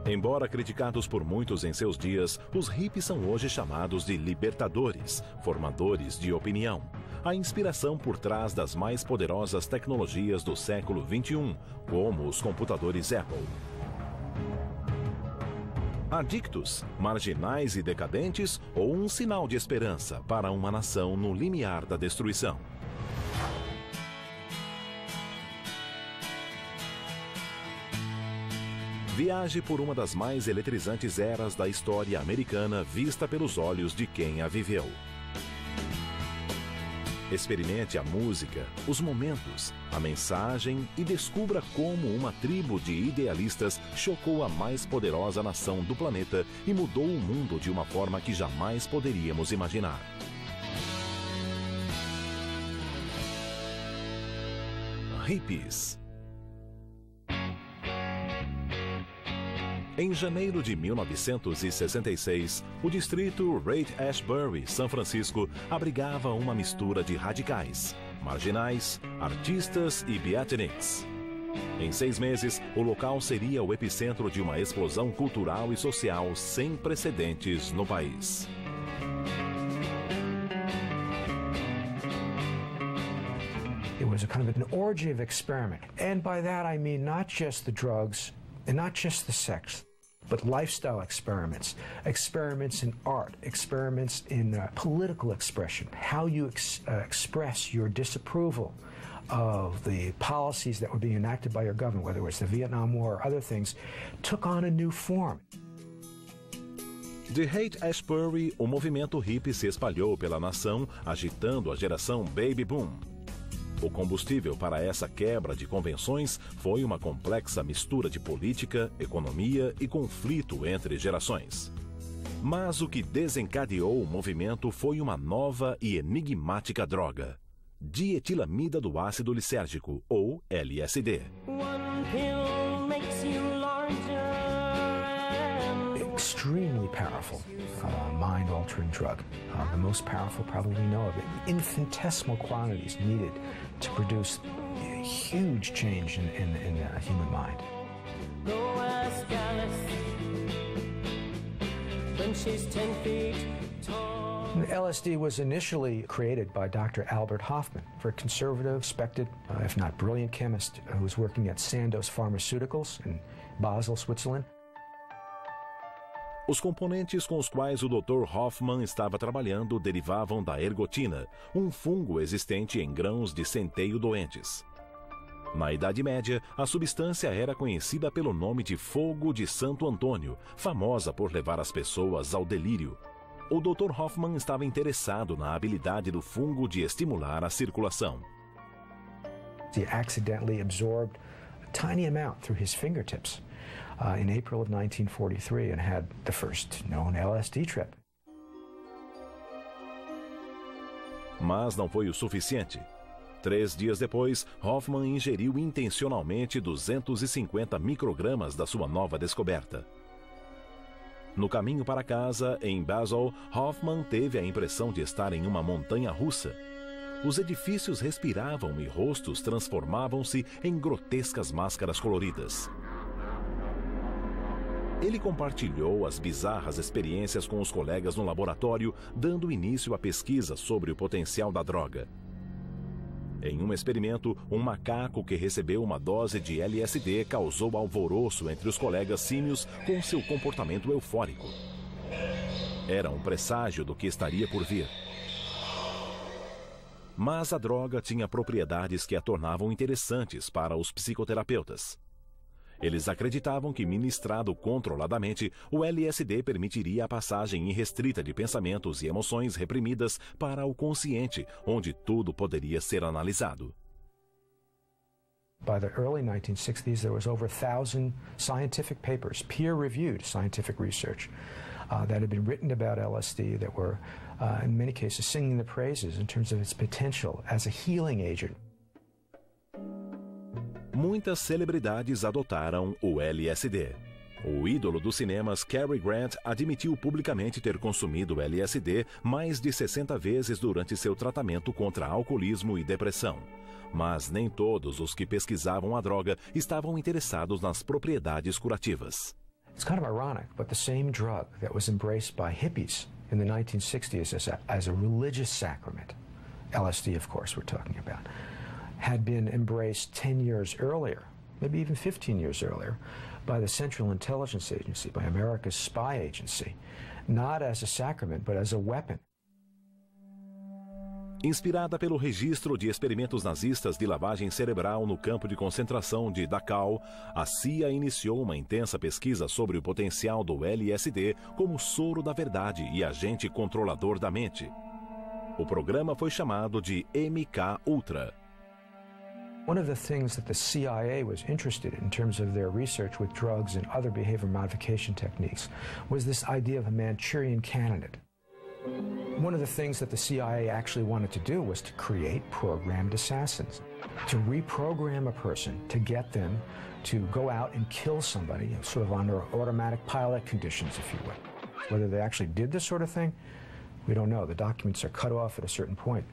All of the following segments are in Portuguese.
Embora criticados por muitos em seus dias, os hippies são hoje chamados de libertadores, formadores de opinião. A inspiração por trás das mais poderosas tecnologias do século XXI, como os computadores Apple. Adictos, marginais e decadentes, ou um sinal de esperança para uma nação no limiar da destruição? Viaje por uma das mais eletrizantes eras da história americana vista pelos olhos de quem a viveu. Experimente a música, os momentos, a mensagem e descubra como uma tribo de idealistas chocou a mais poderosa nação do planeta e mudou o mundo de uma forma que jamais poderíamos imaginar. Hippies. Em janeiro de 1966, o distrito Haight-Ashbury, São Francisco, abrigava uma mistura de radicais, marginais, artistas e beatniks. Em 6 meses, o local seria o epicentro de uma explosão cultural e social sem precedentes no país. It was a kind of an orgy of experiment. And by that I mean not just the drugs and not just the sex, but lifestyle experiments, experiments in art, experiments in political expression, how you express your disapproval of the policies that were being enacted by your government, whether it was the Vietnam War or other things, took on a new form. De Haight-Ashbury, o movimento hippie se espalhou pela nação, agitando a geração Baby Boom. O combustível para essa quebra de convenções foi uma complexa mistura de política, economia e conflito entre gerações. Mas o que desencadeou o movimento foi uma nova e enigmática droga: dietilamida do ácido lisérgico, ou LSD. Extremely powerful, mind-altering drug. The most powerful probably we know of it. Infinitesimal quantities needed to produce a huge change in the human mind. LSD was initially created by Dr. Albert Hofmann, a very conservative, respected, if not brilliant chemist who was working at Sandoz Pharmaceuticals in Basel, Switzerland. Os componentes com os quais o Dr. Hofmann estava trabalhando derivavam da ergotina, um fungo existente em grãos de centeio doentes. Na Idade Média, a substância era conhecida pelo nome de fogo de Santo Antônio, famosa por levar as pessoas ao delírio. O Dr. Hofmann estava interessado na habilidade do fungo de estimular a circulação. He accidentally absorbed a tiny amount through his fingertips in April of 1943 and had the first known LSD trip. Mas não foi o suficiente. 3 dias depois, Hofmann ingeriu intencionalmente 250 microgramas da sua nova descoberta. No caminho para casa, em Basel, Hofmann teve a impressão de estar em uma montanha russa. Os edifícios respiravam e rostos transformavam-se em grotescas máscaras coloridas. Ele compartilhou as bizarras experiências com os colegas no laboratório, dando início à pesquisa sobre o potencial da droga. Em um experimento, um macaco que recebeu uma dose de LSD causou alvoroço entre os colegas símios com seu comportamento eufórico. Era um presságio do que estaria por vir. Mas a droga tinha propriedades que a tornavam interessantes para os psicoterapeutas. Eles acreditavam que, ministrado controladamente, o LSD permitiria a passagem irrestrita de pensamentos e emoções reprimidas para o consciente, onde tudo poderia ser analisado. By the early 1960s, there was over 1,000 scientific papers, peer-reviewed scientific research, that had been written about LSD that were, in many cases, singing the praises in terms of its potential as a healing agent. Muitas celebridades adotaram o LSD. O ídolo dos cinemas Cary Grant admitiu publicamente ter consumido LSD mais de 60 vezes durante seu tratamento contra alcoolismo e depressão. Mas nem todos os que pesquisavam a droga estavam interessados nas propriedades curativas. It's kind of ironic, but the same drug that was embraced by hippies in the 1960s as a religious sacrament, LSD, of course, we're talking about, had been embraced 10 years earlier, maybe even 15 years earlier, by the Central Intelligence Agency, by America's spy agency, not as a sacrament, but as a weapon. Inspirada pelo registro de experimentos nazistas de lavagem cerebral no campo de concentração de Dachau, a CIA iniciou uma intensa pesquisa sobre o potencial do LSD como soro da verdade e agente controlador da mente. O programa foi chamado de MK-Ultra. One of the things that the CIA was interested in terms of their research with drugs and other behavior modification techniques was this idea of a Manchurian candidate. One of the things that the CIA actually wanted to do was to create programmed assassins, to reprogram a person, to get them to go out and kill somebody, sort of under automatic pilot conditions, if you will. Whether they actually did this sort of thing, we don't know. The documents are cut off at a certain point,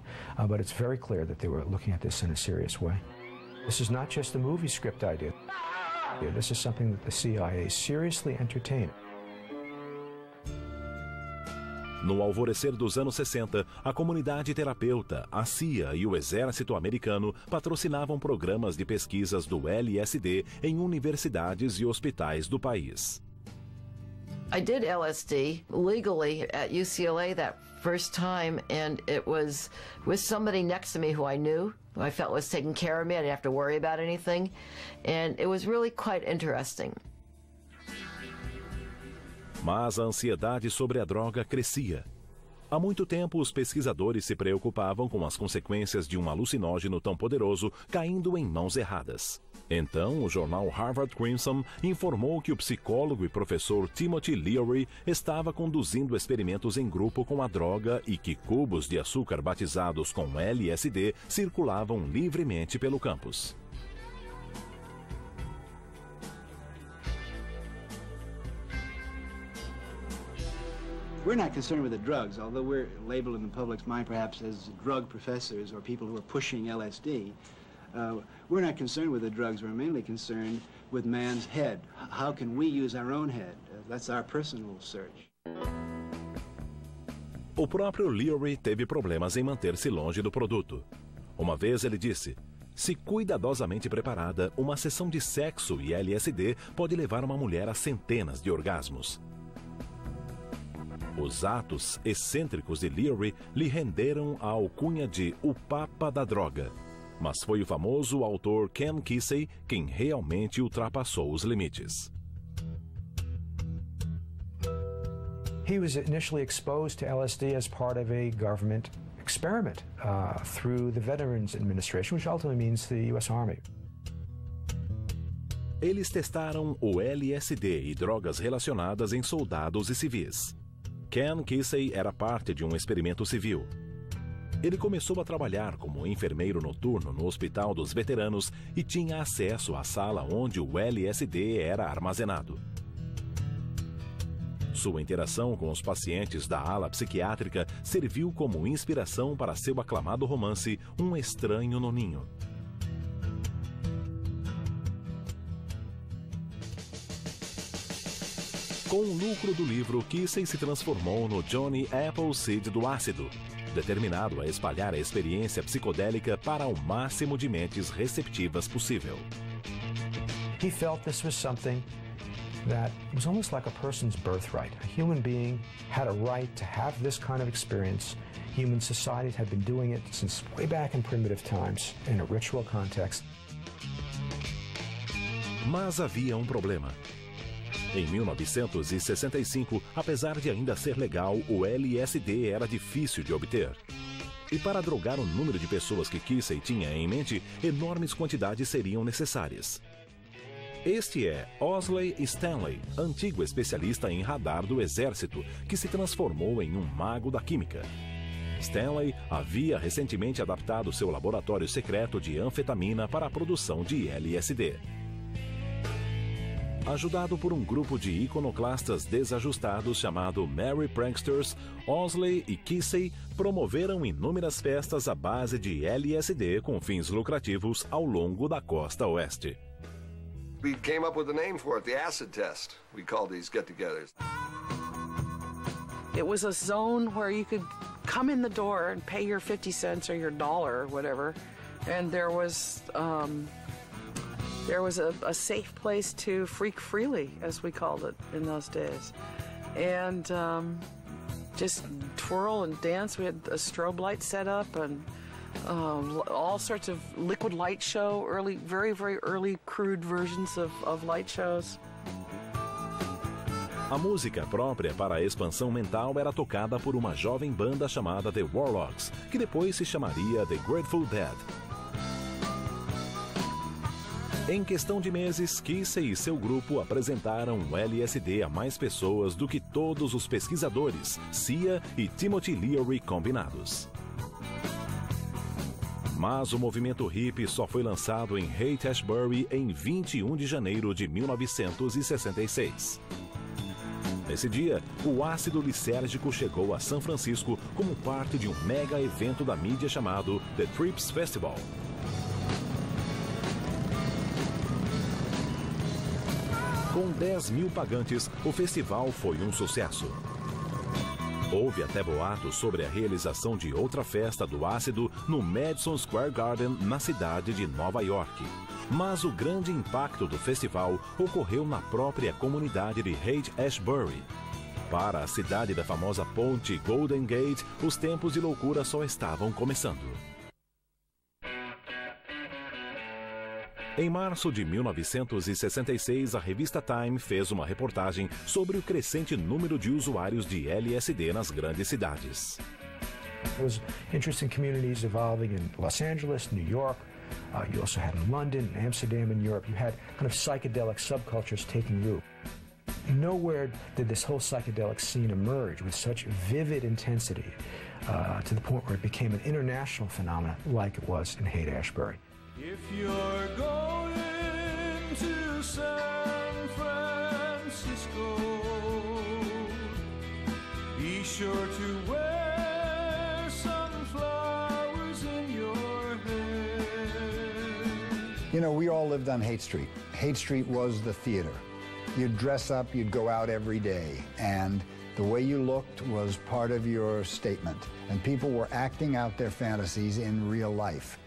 but it's very clear that they were looking at this in a serious way. This is not just a movie script idea. This is something that the CIA seriously entertained. No alvorecer dos anos 60, a comunidade terapeuta, a CIA e o exército americano patrocinavam programas de pesquisas do LSD em universidades e hospitais do país. I did LSD legally at UCLA that first time, and it was with somebody next to me who I knew, who I felt was taking care of me. I didn't have to worry about anything, and it was really quite interesting. Mas a ansiedade sobre a droga crescia. Há muito tempo, os pesquisadores se preocupavam com as consequências de um alucinógeno tão poderoso caindo em mãos erradas. Então, o jornal Harvard Crimson informou que o psicólogo e professor Timothy Leary estava conduzindo experimentos em grupo com a droga e que cubos de açúcar batizados com LSD circulavam livremente pelo campus. We're not concerned with the drugs, although we're labeled in the public's mind perhaps as drug professors or people who are pushing LSD. We're not concerned with the drugs. We're mainly concerned with man's head. How can we use our own head? That's our personal search. O próprio Leary teve problemas em manter-se longe do produto. Uma vez ele disse: se cuidadosamente preparada, uma sessão de sexo e LSD pode levar uma mulher a centenas de orgasmos. Os atos excêntricos de Leary lhe renderam a alcunha de o Papa da Droga. Mas foi o famoso autor Ken Kesey quem realmente ultrapassou os limites. He was initially exposed to LSD as part of a government experiment through the Veterans Administration, which ultimately means the U.S. Army. Eles testaram o LSD e drogas relacionadas em soldados e civis. Ken Kesey era parte de um experimento civil. Ele começou a trabalhar como enfermeiro noturno no Hospital dos Veteranos e tinha acesso à sala onde o LSD era armazenado. Sua interação com os pacientes da ala psiquiátrica serviu como inspiração para seu aclamado romance Um Estranho no Ninho. Com o lucro do livro, Kesey se transformou no Johnny Appleseed do ácido, determinado a espalhar a experiência psicodélica para o máximo de mentes receptivas possível. He felt this was something that was almost like a person's birthright. A human being had a right to have this kind of experience. Human societies had been doing it since way back in primitive times in a ritual context. Mas havia um problema. Em 1965, apesar de ainda ser legal, o LSD era difícil de obter. E para drogar o número de pessoas que Kesey tinha em mente, enormes quantidades seriam necessárias. Este é Owsley Stanley, antigo especialista em radar do exército, que se transformou em um mago da química. Stanley havia recentemente adaptado seu laboratório secreto de anfetamina para a produção de LSD. Ajudado por um grupo de iconoclastas desajustados chamado Merry Pranksters, Owsley e Kesey promoveram inúmeras festas à base de LSD com fins lucrativos ao longo da costa oeste. We came up with a name for it, the acid test. We called these get-togethers. It was a zone where you could come in the door and pay your 50 cents or your dollar or whatever, and there was a safe place to freak freely, as we called it in those days, and just twirl and dance. We had a strobe light set up and all sorts of liquid light show, very, very early crude versions of light shows. A música própria para a expansão mental era tocada por uma jovem banda chamada The Warlocks, que depois se chamaria The Grateful Dead. Em questão de meses, Keesey e seu grupo apresentaram o LSD a mais pessoas do que todos os pesquisadores, Sia e Timothy Leary combinados. Mas o movimento hippie só foi lançado em Haight-Ashbury em 21 de janeiro de 1966. Nesse dia, o ácido lisérgico chegou a São Francisco como parte de um mega evento da mídia chamado The Trips Festival. Com 10 mil pagantes, o festival foi um sucesso. Houve até boatos sobre a realização de outra festa do ácido no Madison Square Garden, na cidade de Nova York. Mas o grande impacto do festival ocorreu na própria comunidade de Haight-Ashbury. Para a cidade da famosa ponte Golden Gate, os tempos de loucura só estavam começando. Em março de 1966, a revista Time fez uma reportagem sobre o crescente número de usuários de LSD nas grandes cidades. There was interesting communities evolving in Los Angeles, New York. You also had in London, Amsterdam, and Europe. You had kind of psychedelic subcultures taking root. Nowhere did this whole psychedelic scene emerge with such vivid intensity to the point where it became an international phenomenon like it was in Haight-Ashbury. If you're going to San Francisco, be sure to wear sunflowers in your hair. You know, we all lived on Haight Street. Haight Street was the theater. You'd dress up, you'd go out every day, and the way you looked was part of your statement. And people were acting out their fantasies in real life.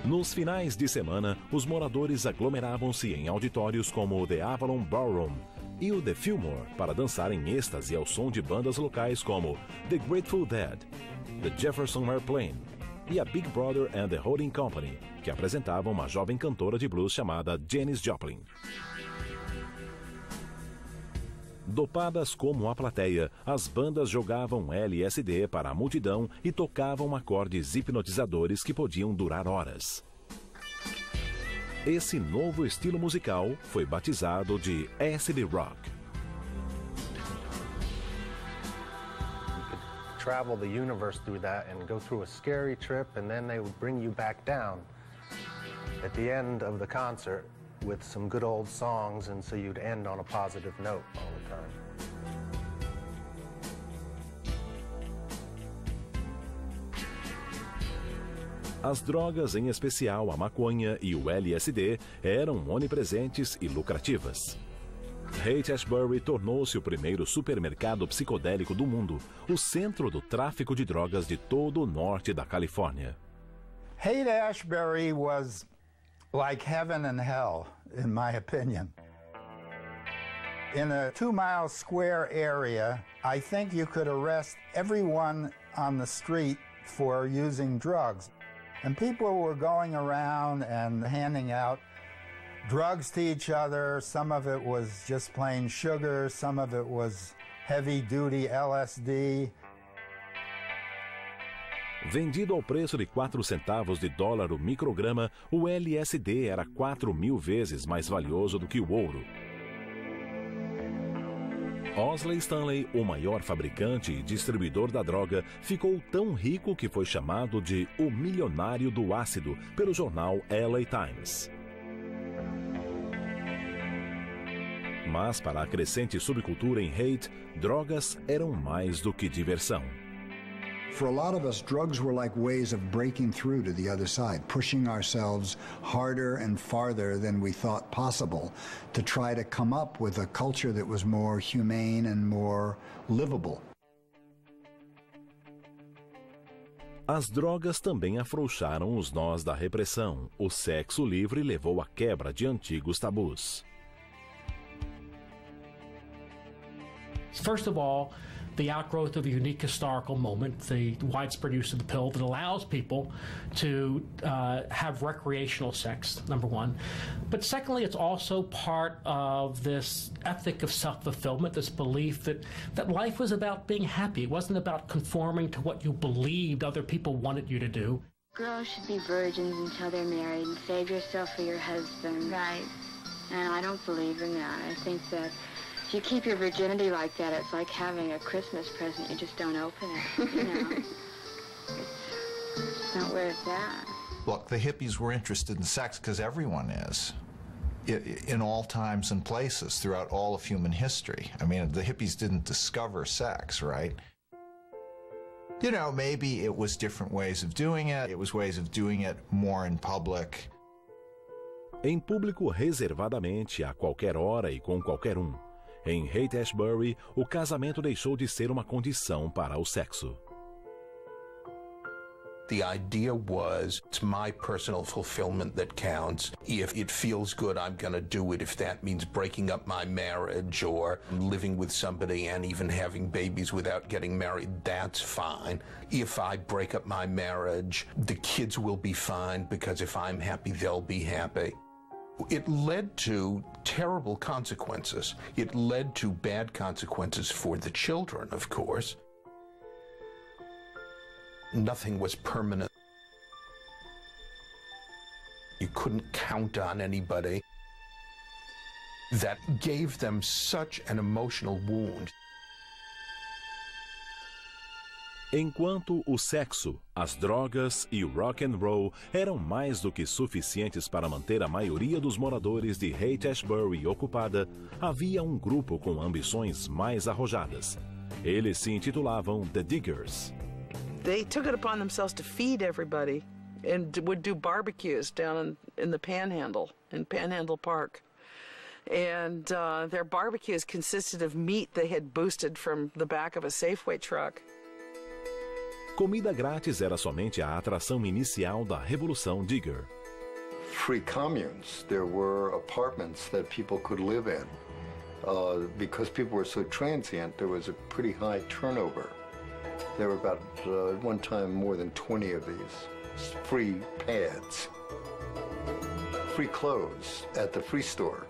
Nos finais de semana, os moradores aglomeravam-se em auditórios como o The Avalon Ballroom e o The Fillmore para dançar em êxtase ao som de bandas locais como The Grateful Dead, The Jefferson Airplane e a Big Brother and the Holding Company, que apresentavam uma jovem cantora de blues chamada Janis Joplin. Dopadas como a plateia, as bandas jogavam LSD para a multidão e tocavam acordes hipnotizadores que podiam durar horas. Esse novo estilo musical foi batizado de acid rock. Travel the universe through that and go through a scary trip, and then they would bring you back down at the end of the concert with some good old songs, and so you'd end on a positive note all the time. As drogas, em especial a maconha e o LSD, eram onipresentes e lucrativas. Haight-Ashbury tornou-se o primeiro supermercado psicodélico do mundo, o centro do tráfico de drogas de todo o norte da Califórnia. Haight-Ashbury was like heaven and hell, in my opinion. In a 2-mile square area, I think you could arrest everyone on the street for using drugs. And people were going around and handing out drugs to each other. Some of it was just plain sugar, some of it was heavy-duty LSD. Vendido ao preço de 4 centavos de dólar o micrograma, o LSD era 4.000 vezes mais valioso do que o ouro. Owsley Stanley, o maior fabricante e distribuidor da droga, ficou tão rico que foi chamado de o milionário do ácido pelo jornal LA Times. Mas para a crescente subcultura em Haight, drogas eram mais do que diversão. For a lot of us, drugs were like ways of breaking through to the other side, pushing ourselves harder and farther than we thought possible to try to come up with a culture that was more humane and more livable. As drogas também afrouxaram os nós da repressão. O sexo livre levou à quebra de antigos tabus. First of all, the outgrowth of a unique historical moment, the widespread use of the pill that allows people to have recreational sex, number one. But secondly, it's also part of this ethic of self-fulfillment, this belief that life was about being happy. It wasn't about conforming to what you believed other people wanted you to do. Girls should be virgins until they're married and save yourself for your husband. Right. And I don't believe in that. I think that if you keep your virginity like that, it's like having a Christmas present. You just don't open it, you know. It's not where it's at. Look, the hippies were interested in sex because everyone is. In all times and places throughout all of human history. I mean, the hippies didn't discover sex, right? You know, maybe it was different ways of doing it. It was ways of doing it more in public. Em público reservadamente, a qualquer hora e com qualquer um. Em Haight-Ashbury, o casamento deixou de ser uma condição para o sexo. The idea was, it's my personal fulfillment that counts. If it feels good, I'm going to do it. If that means breaking up my marriage or living with somebody and even having babies without getting married, that's fine. If I break up my marriage, the kids will be fine because if I'm happy, they'll be happy. It led to terrible consequences. It led to bad consequences for the children, of course. Nothing was permanent. You couldn't count on anybody. That gave them such an emotional wound. Enquanto o sexo, as drogas e o rock and roll eram mais do que suficientes para manter a maioria dos moradores de Haight-Ashbury ocupada, havia um grupo com ambições mais arrojadas. Eles se intitulavam The Diggers. They took it upon themselves to feed everybody and would do barbecues down in the Panhandle, in Panhandle Park. And their barbecues consisted of meat they had boosted from the back of a Safeway truck. Comida grátis era somente a atração inicial da Revolução Digger. Free communes. There were apartments that people could live in. Because people were so transient, there was a pretty high turnover. There were about, at one time, more than 20 of these free pads. Free clothes at the free store.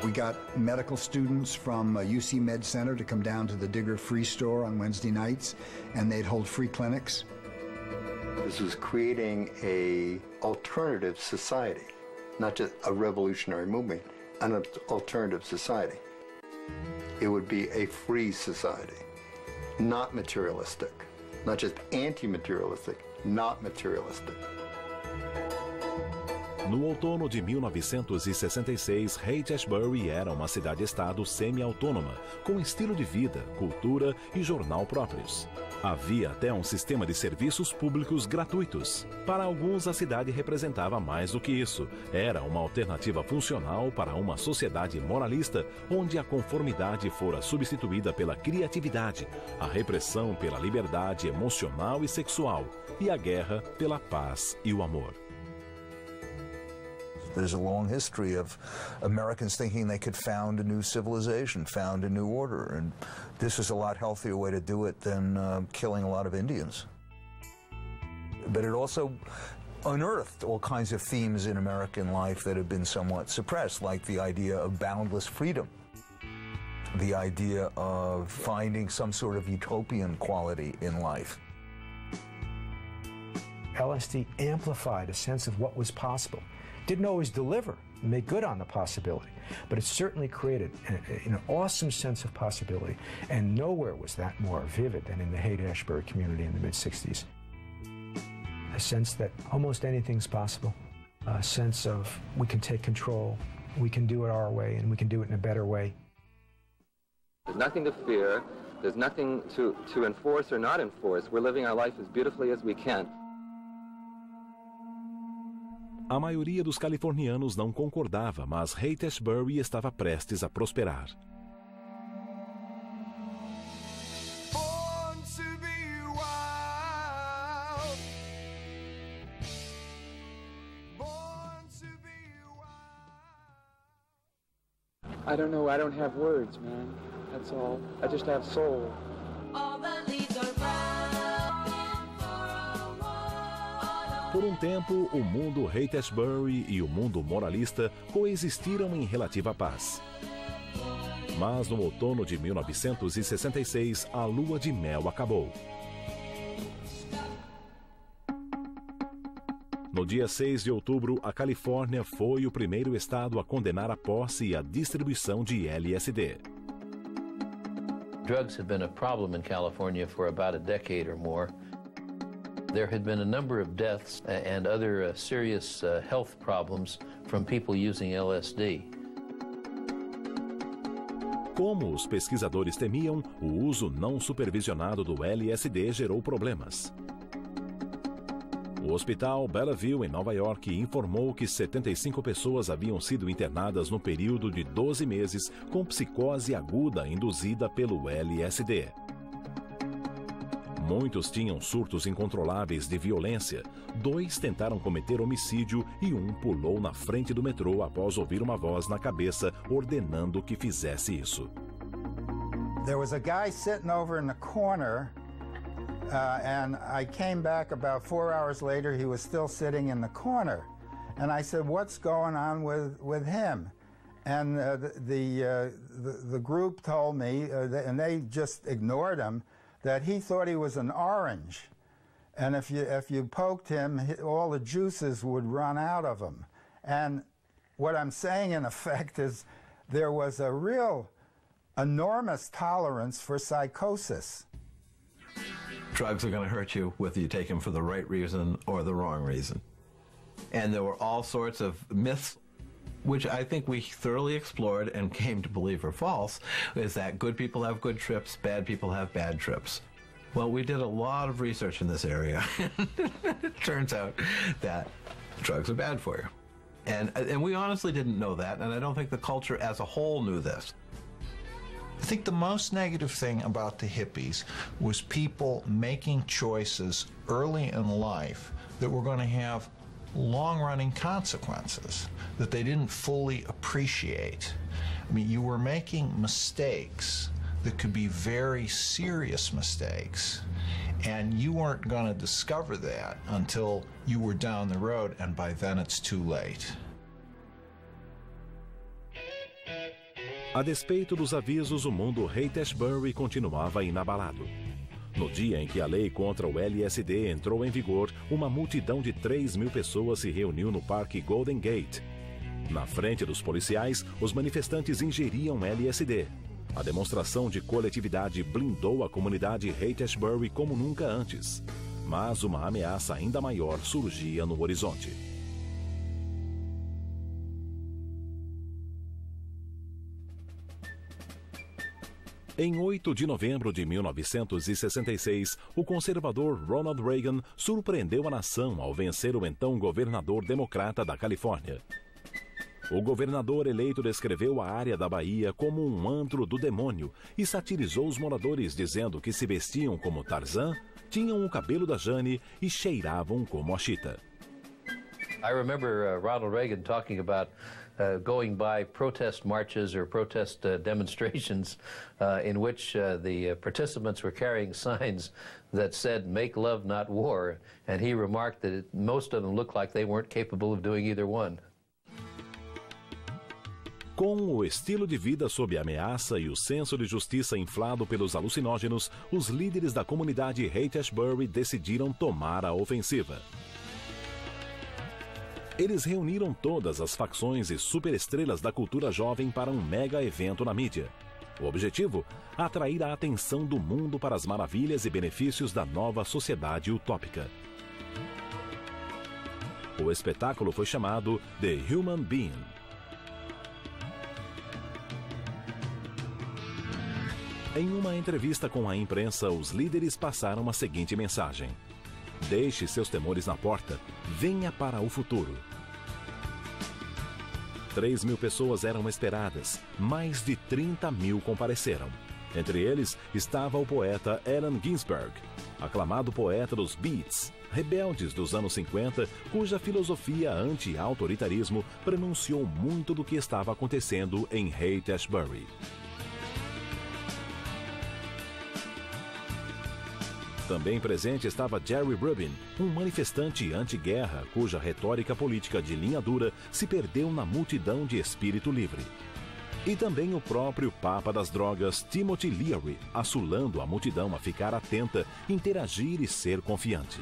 We got medical students from UC Med Center to come down to the Digger Free Store on Wednesday nights, and they'd hold free clinics. This was creating an alternative society, not just a revolutionary movement, an alternative society. It would be a free society, not materialistic, not just anti-materialistic, not materialistic. No outono de 1966, Haight-Ashbury era uma cidade-estado semi-autônoma, com estilo de vida, cultura e jornal próprios. Havia até um sistema de serviços públicos gratuitos. Para alguns, a cidade representava mais do que isso. Era uma alternativa funcional para uma sociedade moralista, onde a conformidade fora substituída pela criatividade, a repressão pela liberdade emocional e sexual, e a guerra pela paz e o amor. There's a long history of Americans thinking they could found a new civilization, found a new order, and this is a lot healthier way to do it than killing a lot of Indians. But it also unearthed all kinds of themes in American life that have been somewhat suppressed, like the idea of boundless freedom, the idea of finding some sort of utopian quality in life. LSD amplified a sense of what was possible. Didn't always deliver, make good on the possibility, but it certainly created an awesome sense of possibility, and nowhere was that more vivid than in the Haight-Ashbury community in the mid-60s. A sense that almost anything's possible, a sense of we can take control, we can do it our way, and we can do it in a better way. There's nothing to fear. There's nothing to enforce or not enforce. We're living our life as beautifully as we can. A maioria dos californianos não concordava, mas Haight-Ashbury estava prestes a prosperar. I don't know, I don't have words, man. That's all. I just have soul. Por um tempo, o mundo Haight-Ashbury e o mundo moralista coexistiram em relativa paz. Mas no outono de 1966, a lua de mel acabou. No dia 6 de outubro, a Califórnia foi o primeiro estado a condenar a posse e a distribuição de LSD. Drugs have been a problem in California for about a decade or more. There had been a number of deaths and other serious health problems from people using LSD. Como os pesquisadores temiam, o uso não supervisionado do LSD gerou problemas. O hospital Bellevue, em Nova York, informou que 75 pessoas haviam sido internadas no período de 12 meses com psicose aguda induzida pelo LSD. Muitos tinham surtos incontroláveis de violência, 2 tentaram cometer homicídio e 1 pulou na frente do metrô após ouvir uma voz na cabeça ordenando que fizesse isso. There was a guy sitting over in the corner, and I came back about 4 hours later. He was still sitting in the corner, and I said, "What's going on with him?" And the group told me, and they just ignored him, that he thought he was an orange, and if you poked him, all the juices would run out of him. And what I'm saying, in effect, is there was a real enormous tolerance for psychosis. Drugs are going to hurt you whether you take them for the right reason or the wrong reason. And there were all sorts of myths, which I think we thoroughly explored and came to believe are false, is that good people have good trips, bad people have bad trips. Well, we did a lot of research in this area. It turns out that drugs are bad for you. And we honestly didn't know that, and I don't think the culture as a whole knew this. I think the most negative thing about the hippies was people making choices early in life that were going to have long-running consequences that they didn't fully appreciate. I mean, you were making mistakes that could be very serious mistakes, and you weren't going to discover that until you were down the road, and by then it's too late. A despeito dos avisos, o mundo Haight-Ashbury continuava inabalado. No dia em que a lei contra o LSD entrou em vigor, uma multidão de 3.000 pessoas se reuniu no Parque Golden Gate. Na frente dos policiais, os manifestantes ingeriam LSD. A demonstração de coletividade blindou a comunidade Haight-Ashbury como nunca antes. Mas uma ameaça ainda maior surgia no horizonte. Em 8 de novembro de 1966, o conservador Ronald Reagan surpreendeu a nação ao vencer o então governador democrata da Califórnia. O governador eleito descreveu a área da Bahia como um antro do demônio e satirizou os moradores dizendo que se vestiam como Tarzan, tinham o cabelo da Jane e cheiravam como a Chita. I remember Ronald Reagan talking about going by protest marches or protest demonstrations in which the participants were carrying signs that said, "Make love, not war," and he remarked that most of them looked like they weren't capable of doing either one. Com o estilo de vida sob ameaça e o senso de justiça inflado pelos alucinógenos, os líderes da comunidade Haight-Ashbury decidiram tomar a ofensiva. Eles reuniram todas as facções e superestrelas da cultura jovem para um mega evento na mídia. O objetivo? Atrair a atenção do mundo para as maravilhas e benefícios da nova sociedade utópica. O espetáculo foi chamado The Human Being. Em uma entrevista com a imprensa, os líderes passaram a seguinte mensagem: deixe seus temores na porta, venha para o futuro. 3.000 pessoas eram esperadas, mais de 30.000 compareceram. Entre eles estava o poeta Allen Ginsberg, aclamado poeta dos Beats, rebeldes dos anos 50, cuja filosofia anti-autoritarismo pronunciou muito do que estava acontecendo em Haight-Ashbury. Também presente estava Jerry Rubin, um manifestante anti-guerra cuja retórica política de linha dura se perdeu na multidão de espírito livre. E também o próprio Papa das Drogas, Timothy Leary, assulando a multidão a ficar atenta, interagir e ser confiante.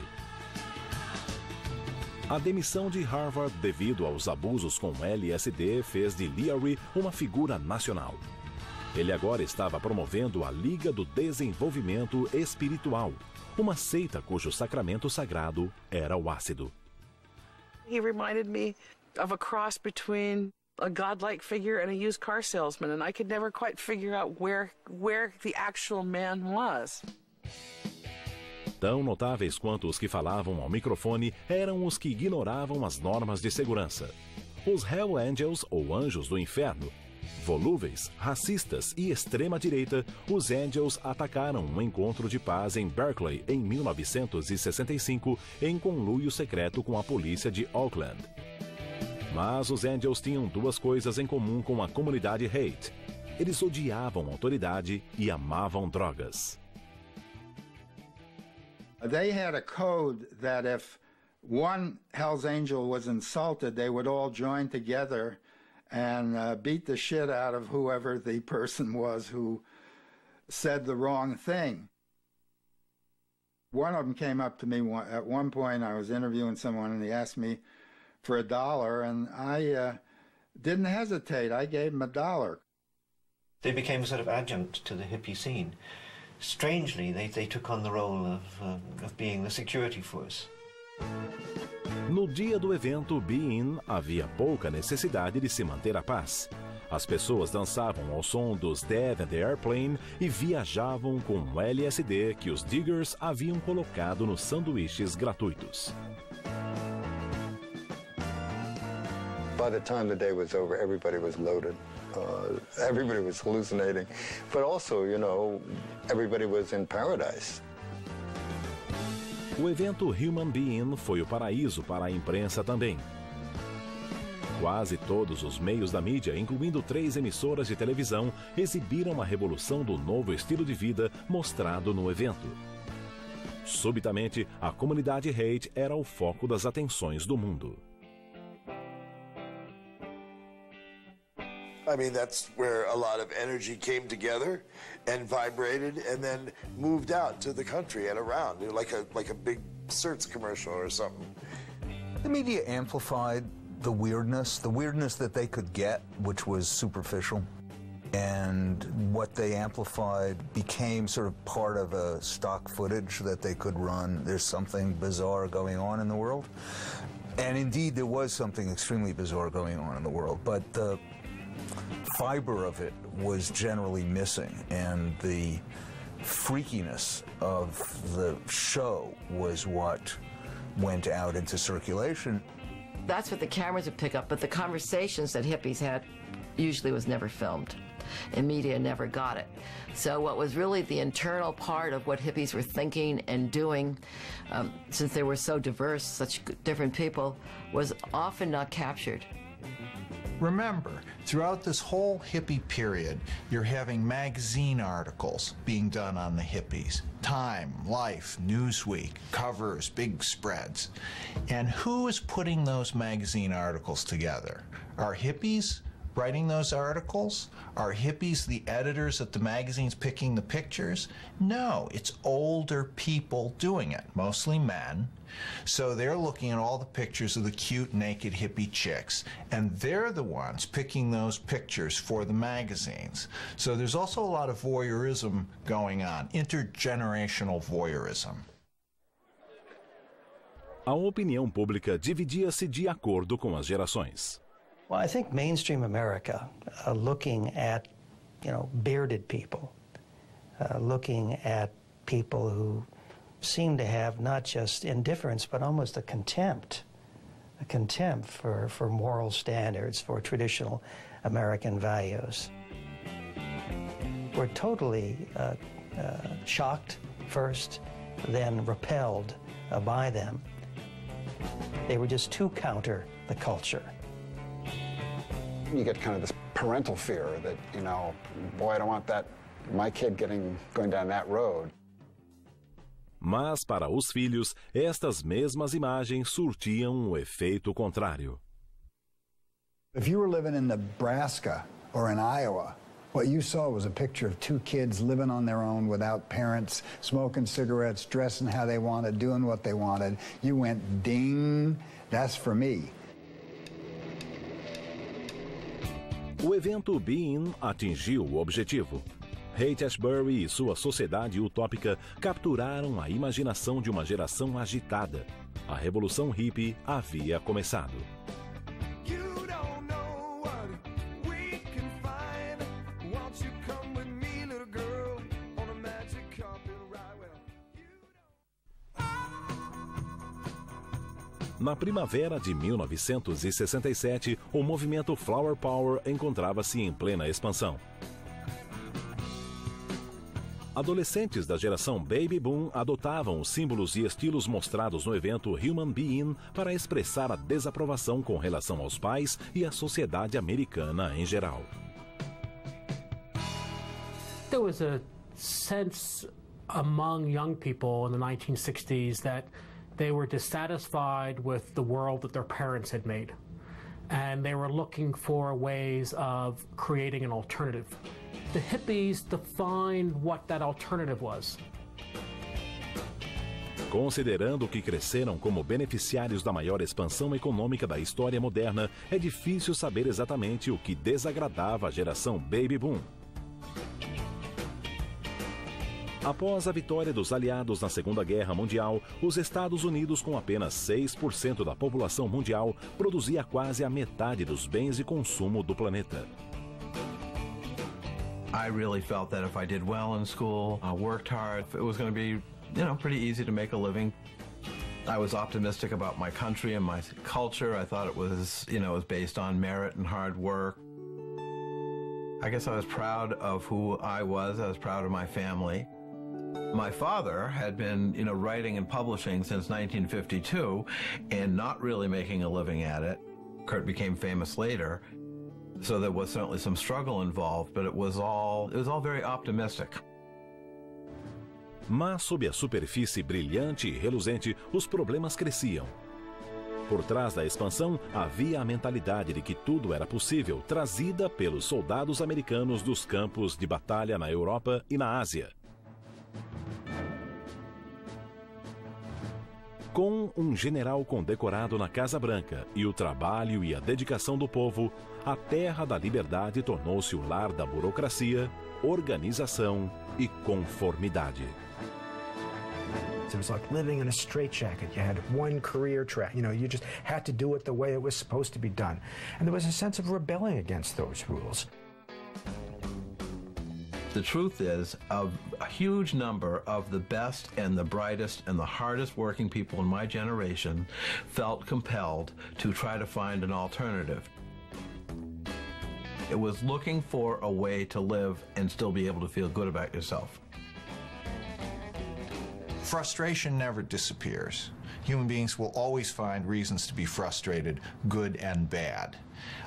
A demissão de Harvard devido aos abusos com LSD fez de Leary uma figura nacional. Ele agora estava promovendo a Liga do Desenvolvimento Espiritual, uma seita cujo sacramento sagrado era o ácido. He reminded me of a cross between a godlike figure and a used car salesman, and I could never quite figure out where the actual man was. Tão notáveis quanto os que falavam ao microfone eram os que ignoravam as normas de segurança. Os Hell Angels, ou Anjos do Inferno, volúveis, racistas e extrema-direita, os Angels atacaram um encontro de paz em Berkeley em 1965 em conluio secreto com a polícia de Oakland. Mas os Angels tinham duas coisas em comum com a comunidade Haight. Eles odiavam a autoridade e amavam drogas. They had a code that if one Hell's Angel was insulted, they would all join together and beat the shit out of whoever the person was who said the wrong thing. One of them came up to me at one point. I was interviewing someone and he asked me for $1, and I didn't hesitate. I gave him $1. They became a sort of adjunct to the hippie scene. Strangely, they took on the role of being the security force. No dia do evento Be-In, havia pouca necessidade de se manter a paz. As pessoas dançavam ao som dos Dead and the Airplane e viajavam com o LSD que os Diggers haviam colocado nos sanduíches gratuitos. By the time the day was over, everybody was loaded. Everybody was hallucinating. But also, you know, everybody was in paradise. O evento Human Be-In foi o paraíso para a imprensa também. Quase todos os meios da mídia, incluindo 3 emissoras de televisão, exibiram a revolução do novo estilo de vida mostrado no evento. Subitamente, a comunidade Haight era o foco das atenções do mundo. I mean, that's where a lot of energy came together and vibrated and then moved out to the country and around, like a big Certs commercial or something. The media amplified the weirdness that they could get, which was superficial. And what they amplified became sort of part of a stock footage that they could run. There's something bizarre going on in the world. And indeed, there was something extremely bizarre going on in the world, but the fiber of it was generally missing, and the freakiness of the show was what went out into circulation. That's what the cameras would pick up, but the conversations that hippies had usually was never filmed, and media never got it. So what was really the internal part of what hippies were thinking and doing, since they were so diverse, such different people, was often not captured. Remember, throughout this whole hippie period, you're having magazine articles being done on the hippies. Time, Life, Newsweek, covers, big spreads. And who is putting those magazine articles together? Are hippies writing those articles? Are hippies the editors at the magazines picking the pictures? No, it's older people doing it, mostly men. So they're looking at all the pictures of the cute, naked hippie chicks, and they're the ones picking those pictures for the magazines. So there's also a lot of voyeurism going on, intergenerational voyeurism. A opinião pública dividia-se de acordo com as gerações. Well, I think mainstream America, looking at, bearded people, looking at people who seem to have not just indifference, but almost a contempt for moral standards, for traditional American values. We're totally shocked first, then repelled by them. They were just too counter the culture. You get kind of this parental fear that, you know, boy, I don't want my kid going down that road. Mas para os filhos, estas mesmas imagens surtiam um efeito contrário. If you were living in Nebraska or in Iowa, what you saw was a picture of two kids living on their own without parents, smoking cigarettes, dressing how they wanted, doing what they wanted. You went, ding, that's for me. O evento Be In atingiu o objetivo. Haight-Ashbury e sua sociedade utópica capturaram a imaginação de uma geração agitada. A revolução hippie havia começado. Na primavera de 1967, o movimento Flower Power encontrava-se em plena expansão. Adolescentes da geração Baby Boom adotavam os símbolos e estilos mostrados no evento Human Being para expressar a desaprovação com relação aos pais e à sociedade americana em geral. There was a sense among young people in the 1960s that they were dissatisfied with the world that their parents had made, and they were looking for ways of creating an alternative. The hippies defined what that alternative was. Considerando que cresceram como beneficiários da maior expansão econômica da história moderna, é difícil saber exatamente o que desagradava a geração Baby Boom. Após a vitória dos aliados na Segunda Guerra Mundial, os Estados Unidos, com apenas 6% da população mundial, produzia quase a metade dos bens de consumo do planeta. I really felt that if I did well in school, I worked hard, it was going to be, pretty easy to make a living. I was optimistic about my country and my culture. I thought it was, was based on merit and hard work. I guess I was proud of who I was proud of my family. My father had been, writing and publishing since 1952 and not really making a living at it. Kurt became famous later, so there was certainly some struggle involved, but it was all very optimistic. Mas sob a superfície brilhante e reluzente, os problemas cresciam. Por trás da expansão, havia a mentalidade de que tudo era possível, trazida pelos soldados americanos dos campos de batalha na Europa e na Ásia. Com um general condecorado na Casa Branca e o trabalho e a dedicação do povo, a Terra da Liberdade tornou-se o lar da burocracia, organização e conformidade. It was like living in a straitjacket. You had one career track. You just had to do it the way it was supposed to be done. And there was a sense of rebelling against those rules. The truth is, a huge number of the best and the brightest and the hardest working people in my generation felt compelled to try to find an alternative. It was looking for a way to live and still be able to feel good about yourself. Frustration never disappears. Human beings will always find reasons to be frustrated, good and bad.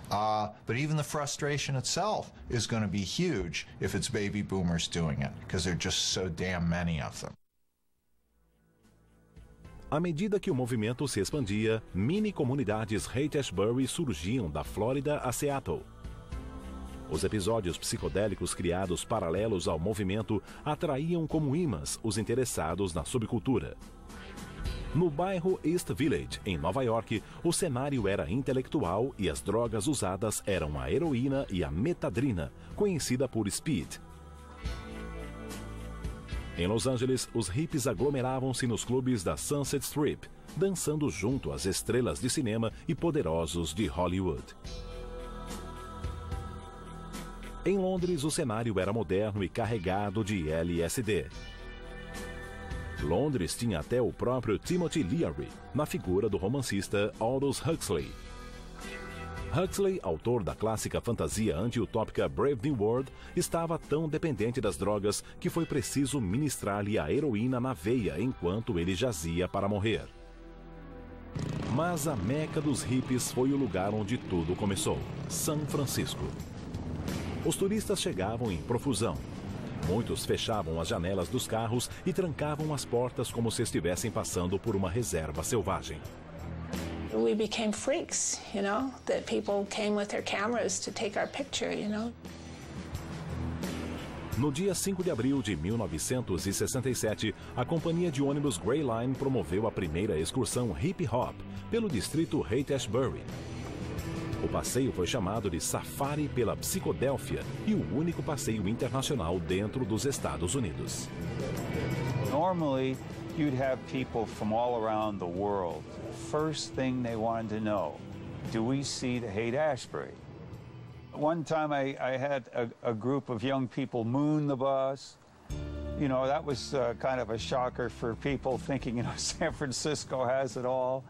But even the frustration itself is going to be huge if it's baby boomers doing it, because there are just so damn many of them. À medida que o movimento se expandia, mini-comunidades Haight-Ashbury surgiam da Flórida a Seattle. Os episódios psicodélicos criados paralelos ao movimento atraíam como imãs os interessados na subcultura. No bairro East Village, em Nova York, o cenário era intelectual e as drogas usadas eram a heroína e a metadrina, conhecida por speed. Em Los Angeles, os hippies aglomeravam-se nos clubes da Sunset Strip, dançando junto às estrelas de cinema e poderosos de Hollywood. Em Londres, o cenário era moderno e carregado de LSD. Londres tinha até o próprio Timothy Leary, na figura do romancista Aldous Huxley. Huxley, autor da clássica fantasia anti-utópica Brave New World, estava tão dependente das drogas que foi preciso ministrar-lhe a heroína na veia enquanto ele jazia para morrer. Mas a meca dos hippies foi o lugar onde tudo começou, São Francisco. Os turistas chegavam em profusão. Muitos fechavam as janelas dos carros e trancavam as portas como se estivessem passando por uma reserva selvagem. We became freaks, you know, that people came with their cameras to take our picture, you know. No dia 5 de abril de 1967, a companhia de ônibus Grey Line promoveu a primeira excursão hip-hop pelo distrito Haight-Ashbury. O passeio foi chamado de Safari pela Psicodélfia e o único passeio internacional dentro dos Estados Unidos. Normally, you'd have people from all around the world. First thing they wanted to know, do we see the Haight-Ashbury? One time I had a group of young people moon the bus. You know, that was kind of a shocker for people thinking, you know, San Francisco has it all.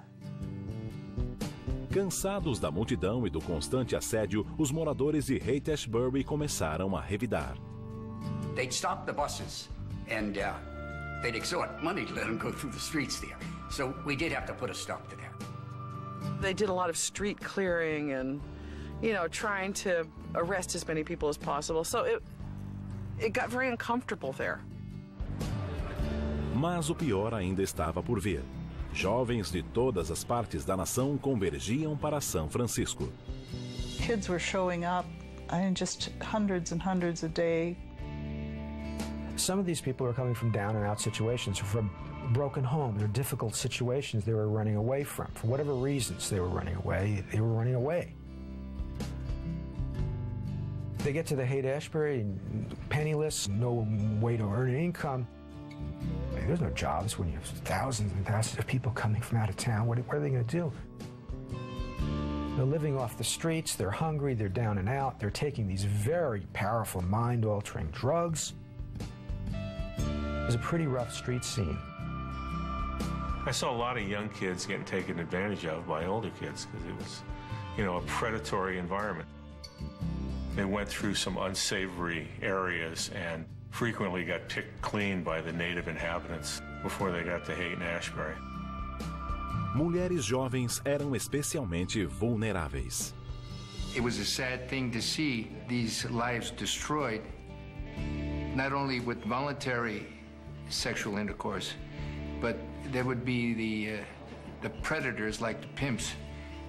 Cansados da multidão e do constante assédio, os moradores de Haight-Ashbury começaram a revidar. They'd stop the buses and they'd extort money to let them go through the streets there. So we did have to put a stop to that. They did a lot of street clearing and, you know, trying to arrest as many people as possible. So it got very uncomfortable there. Mas o pior ainda estava por vir. Jovens de todas as partes da nação convergiam para São Francisco. Kids were showing up, just hundreds and hundreds a day. Some of these people were coming from down and out situations, from broken home, they're difficult situations they were running away from. For whatever reasons they were running away, They get to the Haight-Ashbury, penniless, no way to earn an income. There's no jobs when you have thousands and thousands of people coming from out of town. What are they going to do? They're living off the streets, they're hungry, they're down and out, they're taking these very powerful mind-altering drugs. It was a pretty rough street scene. I saw a lot of young kids getting taken advantage of by older kids because it was, you know, a predatory environment. They went through some unsavory areas and frequently got picked clean by the native inhabitants before they got to Haight-Ashbury. Mulheres jovens eram especialmente vulneráveis. It was a sad thing to see these lives destroyed, not only with voluntary sexual intercourse, but there would be the predators like the pimps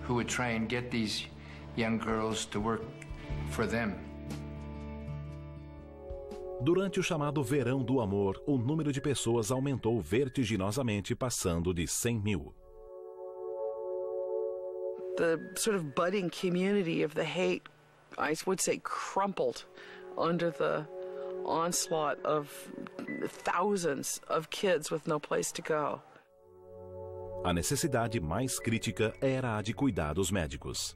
who would try and get these young girls to work for them. Durante o chamado Verão do Amor, o número de pessoas aumentou vertiginosamente, passando de 100 mil. The sort of budding community of the Haight, I would say, crumpled under the onslaught of thousands of kids with no place to go. A necessidade mais crítica era a de cuidados médicos.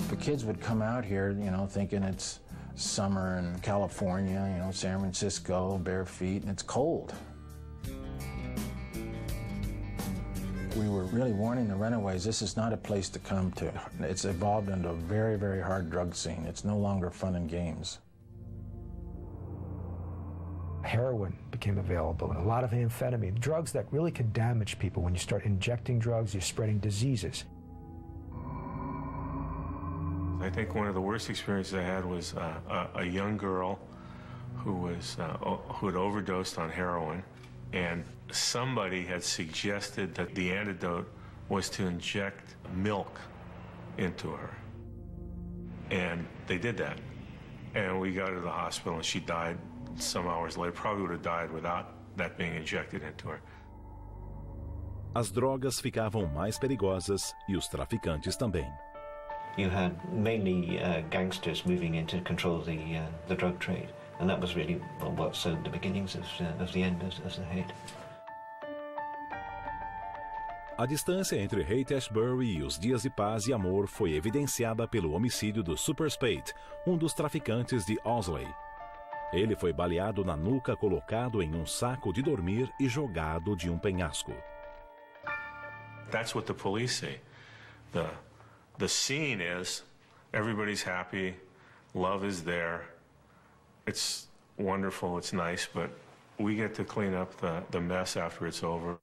The kids would come out here, you know, thinking it's summer in California, you know, San Francisco, bare feet, and it's cold. We were really warning the runaways, this is not a place to come to. It's evolved into a very, very hard drug scene. It's no longer fun and games. Heroin became available, and a lot of amphetamine, drugs that really could damage people. When you start injecting drugs, you're spreading diseases. I think one of the worst experiences I had was a young girl who had overdosed on heroin, and somebody had suggested that the antidote was to inject milk into her. And they did that. And we got her to the hospital, and she died some hours later. Probably would have died without that being injected into her. As drogas ficavam mais perigosas e os traficantes também. You had mainly gangsters moving in to control the drug trade, and that was really what sowed the beginnings of the end of the Haight. A distância entre Haight-Ashbury e os dias de paz e amor foi evidenciada pelo homicídio do Super Spade, um dos traficantes de Owsley. Ele foi baleado na nuca, colocado em um saco de dormir e jogado de um penhasco. That's what the police say. The scene is everybody's happy, love is there. It's wonderful, it's nice, but we get to clean up the mess after it's over.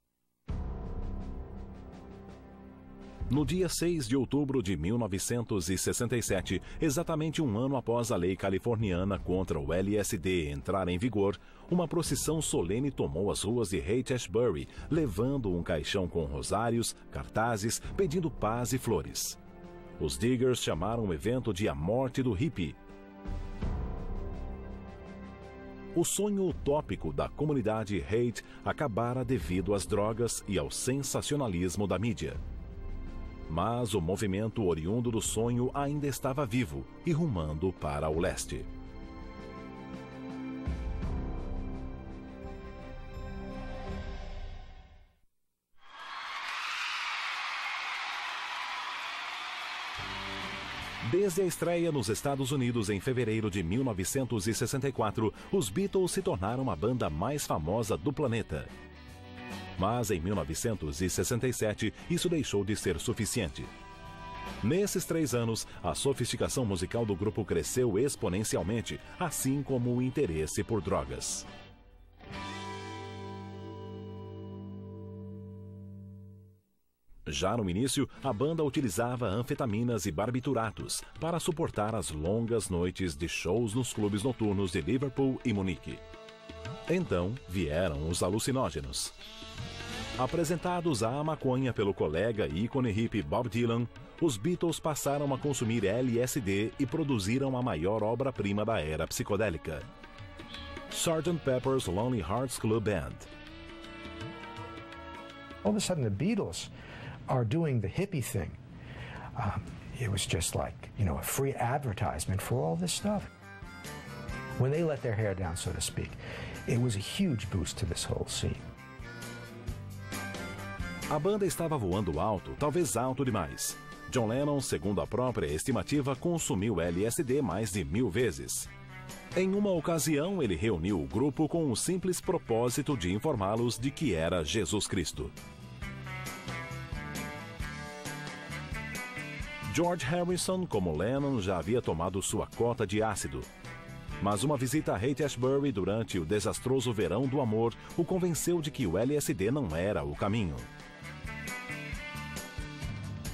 No dia 6 de outubro de 1967, exatamente um ano após a lei californiana contra o LSD entrar em vigor, uma procissão solene tomou as ruas de Haight-Ashbury, levando um caixão com rosários, cartazes, pedindo paz e flores. Os Diggers chamaram o evento de A Morte do Hippie. O sonho utópico da comunidade Haight acabara devido às drogas e ao sensacionalismo da mídia. Mas o movimento oriundo do sonho ainda estava vivo e rumando para o leste. Desde a estreia nos Estados Unidos em fevereiro de 1964, os Beatles se tornaram a banda mais famosa do planeta. Mas em 1967, isso deixou de ser suficiente. Nesses 3 anos, a sofisticação musical do grupo cresceu exponencialmente, assim como o interesse por drogas. Já no início, a banda utilizava anfetaminas e barbituratos para suportar as longas noites de shows nos clubes noturnos de Liverpool e Munique. Então vieram os alucinógenos. Apresentados à maconha pelo colega e ícone hippie Bob Dylan, os Beatles passaram a consumir LSD e produziram a maior obra-prima da era psicodélica, Sgt. Pepper's Lonely Hearts Club Band. All of a sudden the Beatles are doing the hippie thing. It was just like, a free advertisement for all this stuff. When they let their hair down, so to speak, it was a huge boost to this whole scene. A banda estava voando alto, talvez alto demais. John Lennon, segundo a própria estimativa, consumiu LSD mais de 1000 vezes. Em uma ocasião, ele reuniu o grupo com o simples propósito de informá-los de que era Jesus Cristo. George Harrison, como Lennon, já havia tomado sua cota de ácido. Mas uma visita a Haight-Ashbury durante o desastroso verão do amor o convenceu de que o LSD não era o caminho.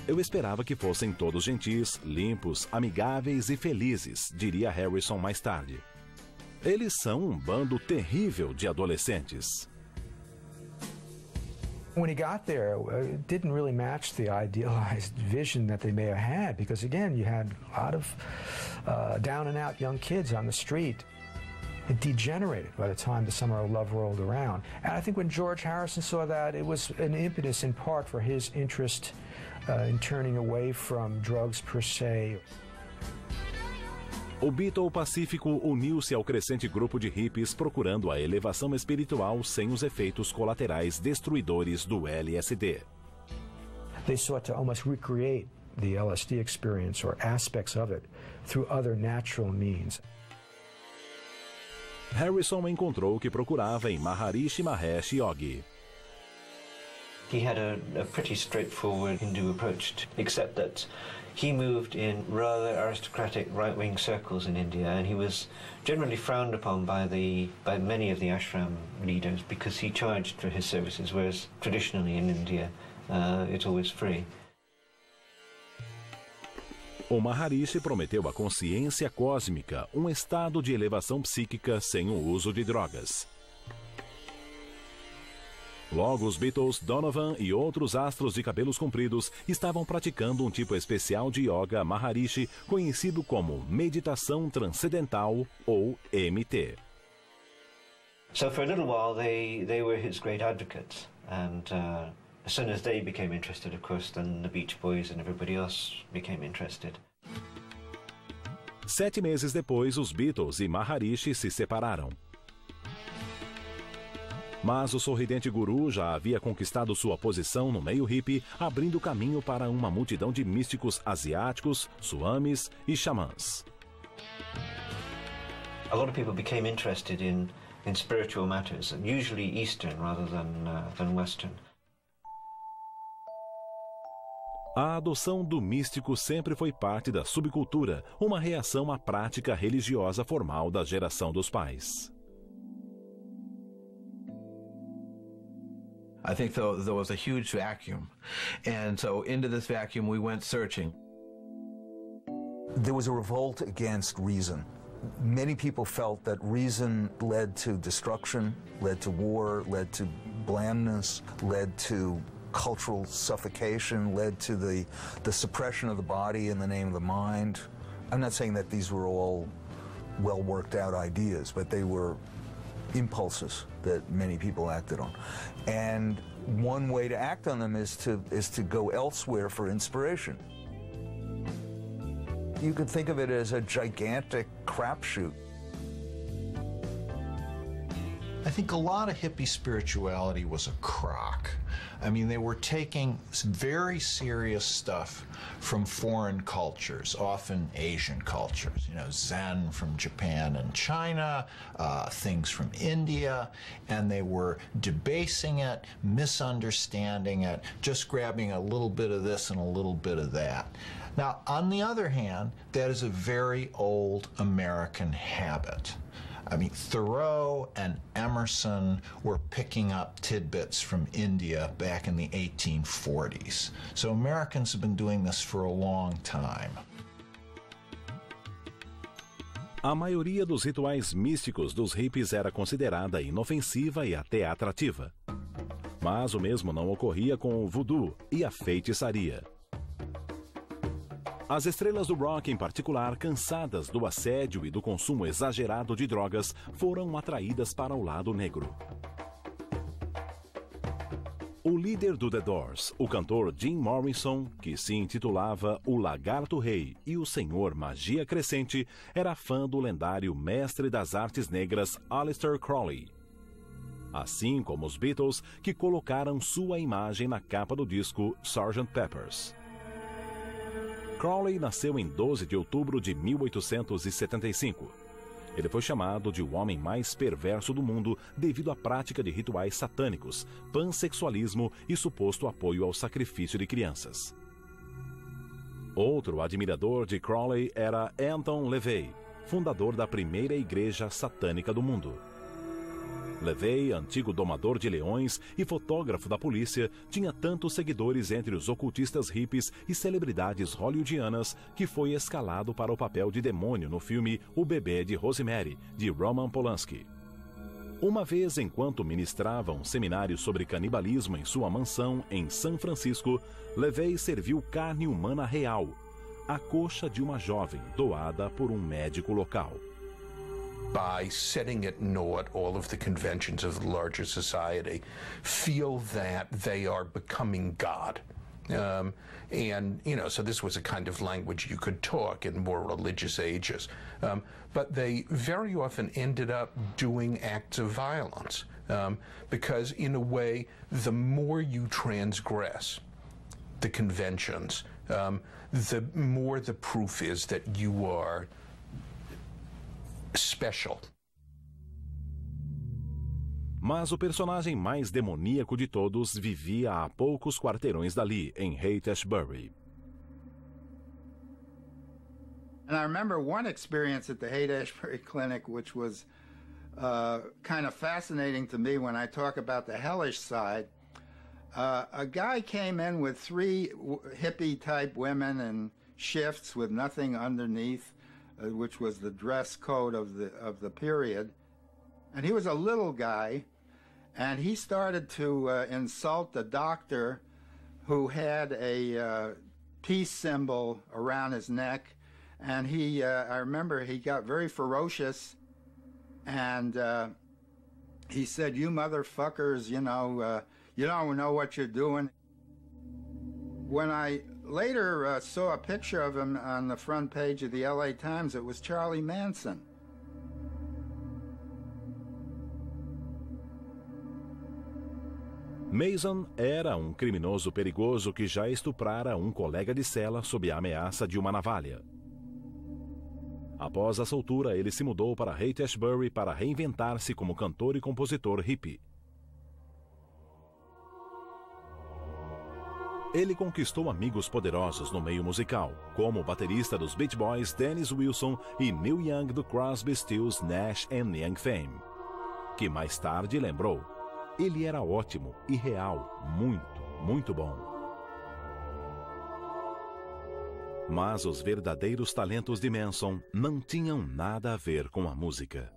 Eu esperava que fossem todos gentis, limpos, amigáveis e felizes, diria Harrison mais tarde. Eles são um bando terrível de adolescentes. When he got there, it didn't really match the idealized vision that they may have had, because again, you had a lot of down and out young kids on the street. It degenerated by the time the Summer of Love rolled around. And I think when George Harrison saw that, it was an impetus in part for his interest in turning away from drugs per se. O Beatle Pacífico uniu-se ao crescente grupo de hippies procurando a elevação espiritual sem os efeitos colaterais destruidores do LSD. They sought to almost recreate the LSD experience or aspects of it through other natural means. Harrison encontrou o que procurava em Maharishi Mahesh Yogi. He had a pretty straightforward Hindu approach, except that he moved in rather aristocratic right-wing circles in India, and he was generally frowned upon by many of the ashram leaders because he charged for his services, whereas traditionally in India it's always free. O Maharishi prometeu a consciência cósmica, um estado de elevação psíquica sem o uso de drogas. Logo, os Beatles, Donovan e outros astros de cabelos compridos estavam praticando um tipo especial de yoga Maharishi, conhecido como meditação transcendental ou MT. So for a little while they were his great advocates, and as soon as they became interested, of course, then the Beach Boys and everybody else became interested. 7 meses depois, os Beatles e Maharishi se separaram. Mas o sorridente guru já havia conquistado sua posição no meio hippie, abrindo caminho para uma multidão de místicos asiáticos, swamis e xamãs. A lot of people became interested in spiritual matters, usually Eastern rather than Western. A adoção do místico sempre foi parte da subcultura, uma reação à prática religiosa formal da geração dos pais. I think there was a huge vacuum, and so into this vacuum we went searching. There was a revolt against reason. Many people felt that reason led to destruction, led to war, led to blandness, led to cultural suffocation, led to the suppression of the body in the name of the mind. I'm not saying that these were all well worked out ideas, but they were impulses that many people acted on. And one way to act on them is to go elsewhere for inspiration. You could think of it as a gigantic crapshoot. I think a lot of hippie spirituality was a crock. I mean, they were taking some very serious stuff from foreign cultures, often Asian cultures, you know, Zen from Japan and China, things from India, and they were debasing it, misunderstanding it, just grabbing a little bit of this and a little bit of that. Now, on the other hand, that is a very old American habit. I mean, Thoreau and Emerson were picking up tidbits from India back in the 1840s. So Americans have been doing this for a long time. A maioria dos rituais místicos dos hippies era considerada inofensiva e até atrativa. Mas o mesmo não ocorria com o voodoo e a feitiçaria. As estrelas do rock, em particular, cansadas do assédio e do consumo exagerado de drogas, foram atraídas para o lado negro. O líder do The Doors, o cantor Jim Morrison, que se intitulava o Lagarto Rei e o Senhor Magia Crescente, era fã do lendário mestre das artes negras Aleister Crowley. Assim como os Beatles, que colocaram sua imagem na capa do disco Sgt. Pepper's. Crowley nasceu em 12 de outubro de 1875. Ele foi chamado de o homem mais perverso do mundo devido à prática de rituais satânicos, pansexualismo e suposto apoio ao sacrifício de crianças. Outro admirador de Crowley era Anton LaVey, fundador da primeira igreja satânica do mundo. LaVey, antigo domador de leões e fotógrafo da polícia, tinha tantos seguidores entre os ocultistas hippies e celebridades hollywoodianas que foi escalado para o papel de demônio no filme O Bebê de Rosemary, de Roman Polanski. Uma vez, enquanto ministrava um seminário sobre canibalismo em sua mansão em São Francisco, LaVey serviu carne humana real, a coxa de uma jovem doada por um médico local. By setting at naught all of the conventions of the larger society, feel that they are becoming God. And, you know, so this was a kind of language you could talk in more religious ages. But they very often ended up doing acts of violence because, in a way, the more you transgress the conventions, the more the proof is that you are special. Mas o personagem mais demoníaco de todos vivia a poucos quarteirões dali, em Haight-Ashbury. And I remember one experience at the Haight-Ashbury Clinic, which was kind of fascinating to me when I talk about the hellish side. A guy came in with 3 hippie-type women in shifts with nothing underneath, which was the dress code of the period. And he was a little guy, and he started to insult the doctor who had a peace symbol around his neck. And I remember he got very ferocious, and he said, "You motherfuckers, you don't know what you're doing." When I later saw a picture of him on the front page of the LA Times, it was Charlie Manson. Mason era um criminoso perigoso que já estuprara um colega de cela sob a ameaça de uma navalha. Após a soltura, ele se mudou para Haight-Ashbury para reinventar-se como cantor e compositor hippie. Ele conquistou amigos poderosos no meio musical, como o baterista dos Beach Boys Dennis Wilson e Neil Young do Crosby, Stills, Nash Young fame, que mais tarde lembrou: ele era ótimo e real, muito bom. Mas os verdadeiros talentos de Manson não tinham nada a ver com a música.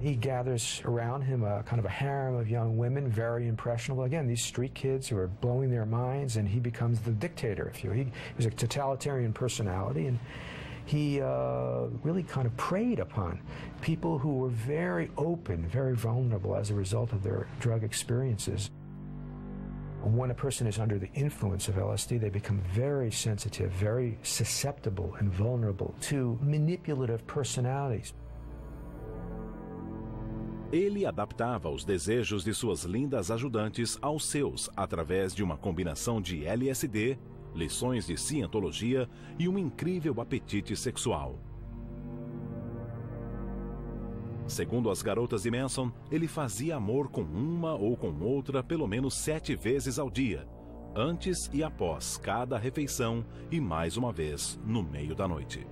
He gathers around him a kind of a harem of young women, very impressionable. Again, these street kids who are blowing their minds, and he becomes the dictator, if you will. He was a totalitarian personality, and he really kind of preyed upon people who were very open, very vulnerable as a result of their drug experiences. When a person is under the influence of LSD, they become very sensitive, very susceptible and vulnerable to manipulative personalities. Ele adaptava os desejos de suas lindas ajudantes aos seus através de uma combinação de LSD, lições de cientologia e um incrível apetite sexual. Segundo as garotas de Manson, ele fazia amor com uma ou com outra pelo menos 7 vezes ao dia, antes e após cada refeição e mais uma vez no meio da noite.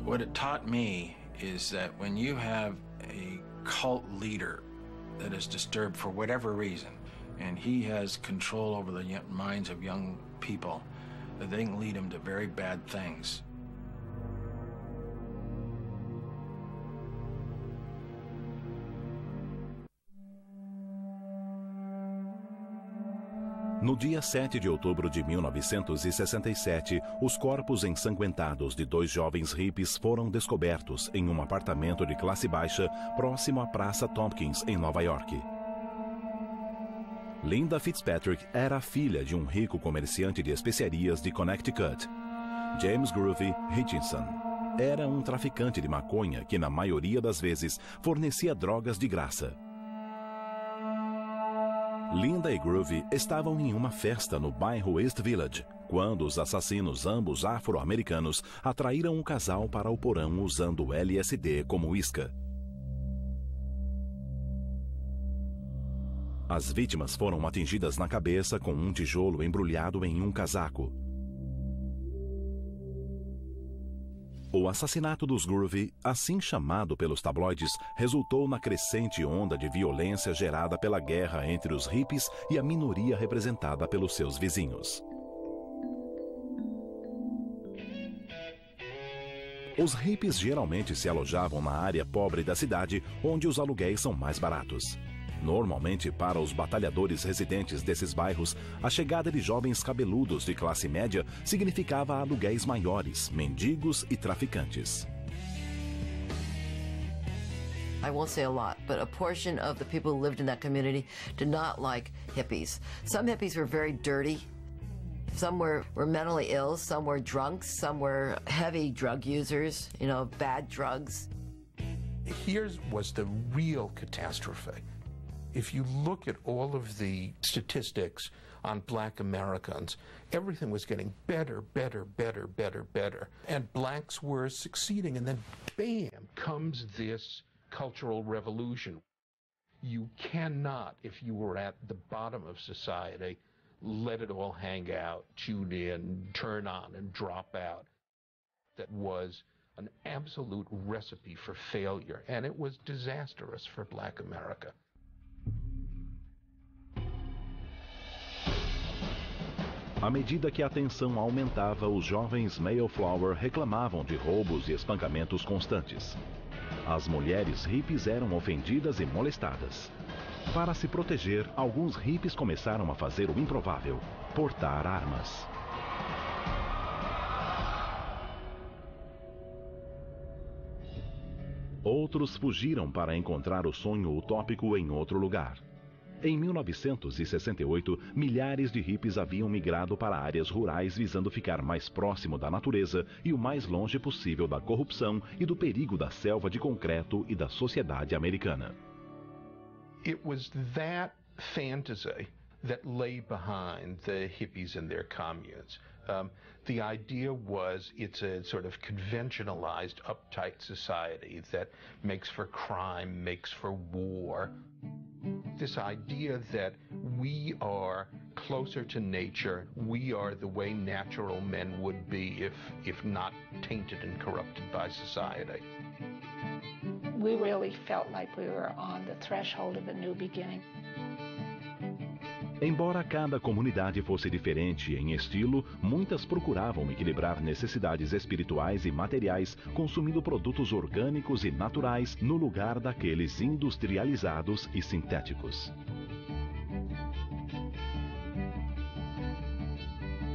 What it taught me is that when you have a cult leader that is disturbed for whatever reason, and he has control over the minds of young people, that they can lead them to very bad things. No dia 7 de outubro de 1967, os corpos ensanguentados de 2 jovens hippies foram descobertos em um apartamento de classe baixa próximo à Praça Tompkins, em Nova York. Linda Fitzpatrick era a filha de um rico comerciante de especiarias de Connecticut. James Groovy Hutchinson era um traficante de maconha que, na maioria das vezes, fornecia drogas de graça. Linda e Groovy estavam em uma festa no bairro East Village, quando os assassinos, ambos afro-americanos, atraíram o casal para o porão usando LSD como isca. As vítimas foram atingidas na cabeça com um tijolo embrulhado em um casaco. O assassinato dos Groovy, assim chamado pelos tabloides, resultou na crescente onda de violência gerada pela guerra entre os hippies e a minoria representada pelos seus vizinhos. Os hippies geralmente se alojavam na área pobre da cidade, onde os aluguéis são mais baratos. Normalmente, para os batalhadores residentes desses bairros, a chegada de jovens cabeludos de classe média significava aluguéis maiores, mendigos e traficantes. I won't say a lot, but a portion of the people who lived in that community did not like hippies. Some hippies were very dirty. Some were mentally ill, some were drunks, some were heavy drug users, bad drugs. Here was the real catastrophe. If you look at all of the statistics on black Americans, everything was getting better. And blacks were succeeding, and then bam, comes this cultural revolution. You cannot, if you were at the bottom of society, let it all hang out, tune in, turn on, and drop out. That was an absolute recipe for failure, and it was disastrous for black America. À medida que a tensão aumentava, os jovens Mayflower reclamavam de roubos e espancamentos constantes. As mulheres hippies eram ofendidas e molestadas. Para se proteger, alguns hippies começaram a fazer o improvável: portar armas. Outros fugiram para encontrar o sonho utópico em outro lugar. Em 1968, milhares de hippies haviam migrado para áreas rurais visando ficar mais próximo da natureza e o mais longe possível da corrupção e do perigo da selva de concreto e da sociedade americana. It was that fantasy that lay behind the hippies and their communes. The idea was it's a sort of conventionalized, uptight society that makes for crime, makes for war. This idea that we are closer to nature, we are the way natural men would be if not tainted and corrupted by society. We really felt like we were on the threshold of a new beginning. Embora cada comunidade fosse diferente em estilo, muitas procuravam equilibrar necessidades espirituais e materiais, consumindo produtos orgânicos e naturais no lugar daqueles industrializados e sintéticos.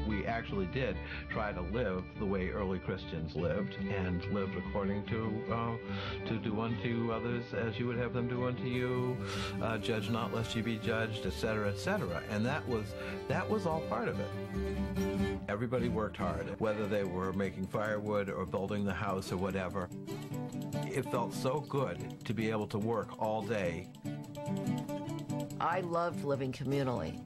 We actually did try to live the way early Christians lived, and lived according to do unto others as you would have them do unto you, judge not lest you be judged, etc., etc. And that was all part of it. Everybody worked hard, whether they were making firewood or building the house or whatever. It felt so good to be able to work all day. I loved living communally.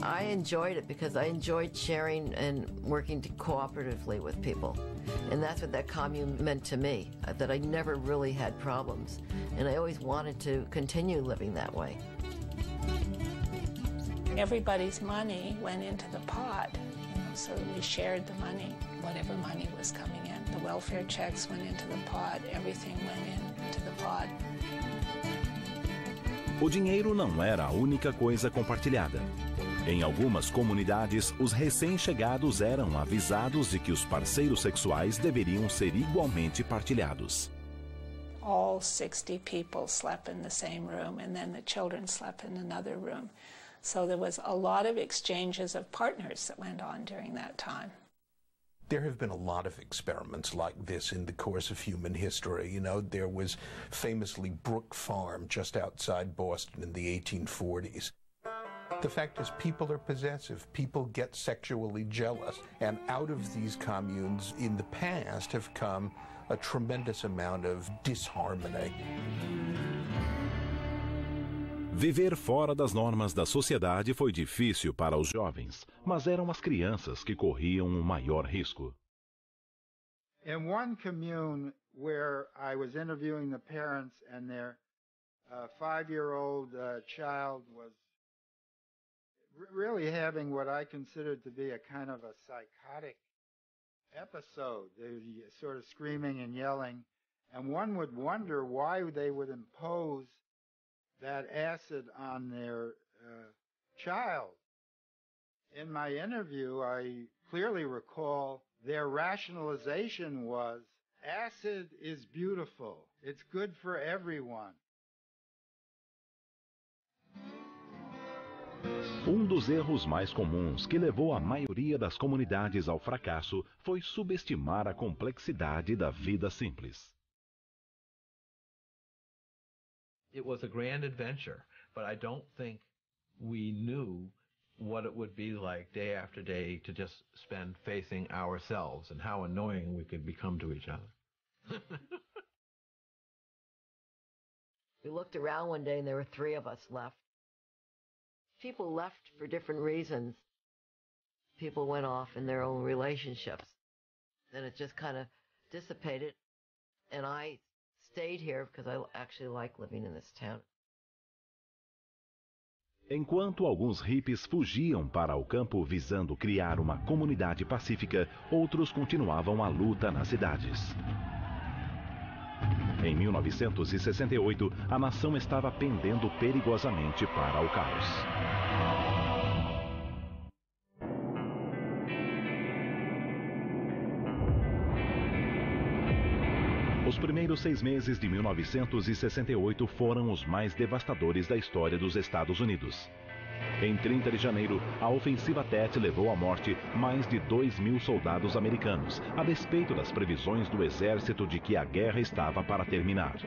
I enjoyed it because I enjoyed sharing and working cooperatively with people. And that's what that commune meant to me, that I never really had problems. And I always wanted to continue living that way. Everybody's money went into the pot, so we shared the money, whatever money was coming in. The welfare checks went into the pot, everything went into the pot. O dinheiro não era a única coisa compartilhada. Em algumas comunidades, os recém-chegados eram avisados de que os parceiros sexuais deveriam ser igualmente partilhados. All 60 people slept in the same room, and then the children slept in another room. So there was a lot of exchanges of partners that went on during that time. There have been a lot of experiments like this in the course of human history. You know, there was famously Brook Farm just outside Boston in the 1840s. The fact is, people are possessive. People get sexually jealous. And out of these communes in the past have come a tremendous amount of disharmony. Viver fora das normas da sociedade foi difícil para os jovens, mas eram as crianças que corriam o maior risco. In one commune where I was interviewing the parents and their 5-year-old child was really having what I considered to be a kind of a psychotic episode. They were sort of screaming and yelling, and one would wonder why they would impose that acid on their child. In my interview, I clearly recall their rationalization was, acid is beautiful. It's good for everyone. Um dos erros mais comuns que levou a maioria das comunidades ao fracasso foi subestimar a complexidade da vida simples. It was a grand adventure, but I don't think we knew what it would be like day after day to just spend facing ourselves and how annoying we could become to each other. We looked around one day and there were 3 of us left. People left for different reasons. People went off in their own relationships. Then it just kind of dissipated, and I stayed here because I actually like living in this town. Enquanto alguns hippies fugiam para o campo visando criar uma comunidade pacífica, outros continuavam a luta nas cidades. Em 1968, a nação estava pendendo perigosamente para o caos. Os primeiros 6 meses de 1968 foram os mais devastadores da história dos Estados Unidos. Em 30 de janeiro, a ofensiva Tet levou à morte mais de 2.000 soldados americanos, a despeito das previsões do exército de que a guerra estava para terminar.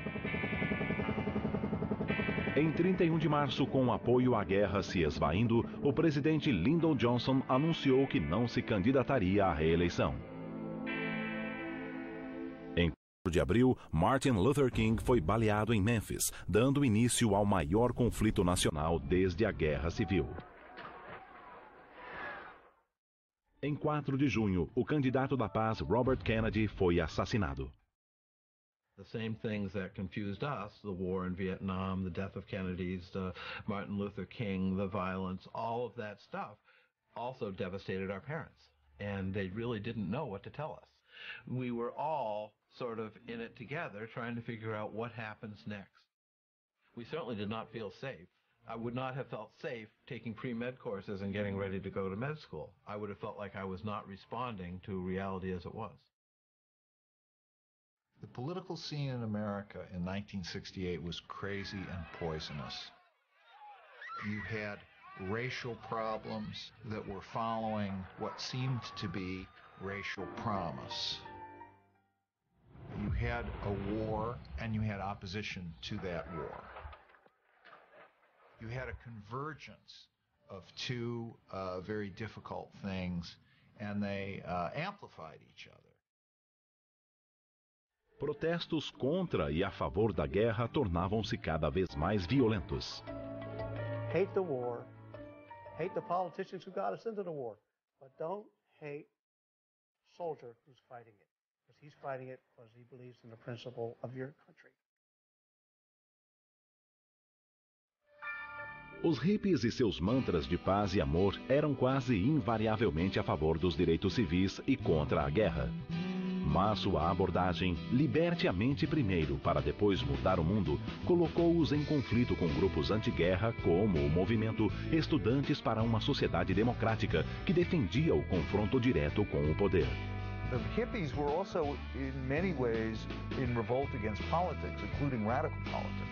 Em 31 de março, com o apoio à guerra se esvaindo, o presidente Lyndon Johnson anunciou que não se candidataria à reeleição. de abril, Martin Luther King foi baleado em Memphis, dando início ao maior conflito nacional desde a Guerra Civil. Em 4 de junho, o candidato da paz Robert Kennedy foi assassinado. The same things that confused us, the war in Vietnam, the death of Kennedy's, Martin Luther King, the violence, all of that stuff also devastated our parents. And they really didn't know what to tell us. We were all sort of in it together, trying to figure out what happens next. We certainly did not feel safe. I would not have felt safe taking pre-med courses and getting ready to go to med school. I would have felt like I was not responding to reality as it was. The political scene in America in 1968 was crazy and poisonous. You had racial problems that were following what seemed to be racial promise. You had a war, and you had opposition to that war. You had a convergence of two very difficult things, and they amplified each other. Protestos contra e a favor da guerra tornavam-se cada vez mais violentos. Hate the war, hate the politicians who got us into the war, but don't hate the soldier who's fighting it, because he's fighting it because he believes in the principle of your country. Os hippies e seus mantras de paz e amor eram quase invariavelmente a favor dos direitos civis e contra a guerra. Mas sua abordagem, liberte a mente primeiro para depois mudar o mundo, colocou-os em conflito com grupos anti-guerra como o movimento Estudantes para uma Sociedade Democrática, que defendia o confronto direto com o poder. The hippies were also, in many ways, in revolt against politics, including radical politics.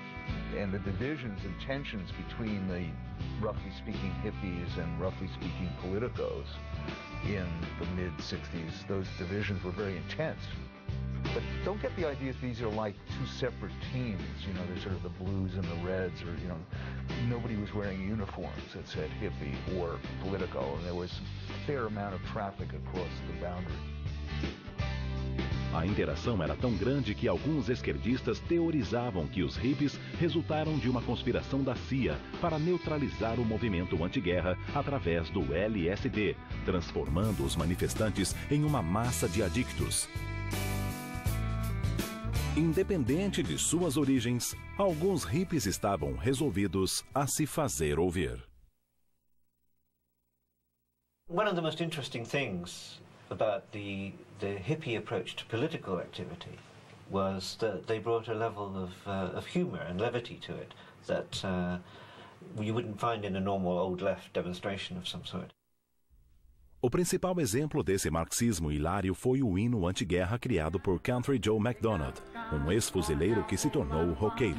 And the divisions and tensions between the, roughly speaking, hippies and roughly speaking politicos in the mid-60s, those divisions were very intense. But don't get the idea that these are like two separate teams. You know, there's sort of the blues and the reds, or, you know, nobody was wearing uniforms that said hippie or politico, and there was a fair amount of traffic across the boundary. A interação era tão grande que alguns esquerdistas teorizavam que os hippies resultaram de uma conspiração da CIA para neutralizar o movimento anti-guerra através do LSD, transformando os manifestantes em uma massa de adictos. Independente de suas origens, alguns hippies estavam resolvidos a se fazer ouvir. One of the most interesting things about the hippie approach to political activity was that they brought a level of humor and levity to it that you wouldn't find in a normal old left demonstration of some sort. O principal exemplo desse marxismo hilário foi o hino anti-guerra criado por Country Joe McDonald, um ex-fuzileiro que se tornou roqueiro.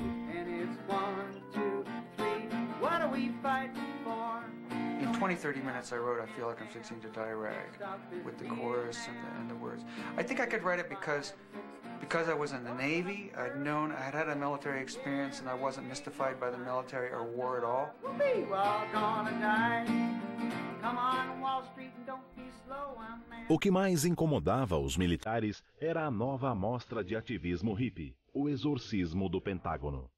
In 20, 30 minutes I wrote I Feel Like I'm Fixing to Die Rag with the chorus and the words. I think I could write it because I was in the Navy. I had had a military experience and I wasn't mystified by the military or war at all. O que mais incomodava os militares era a nova amostra de ativismo hippie, o exorcismo do Pentágono.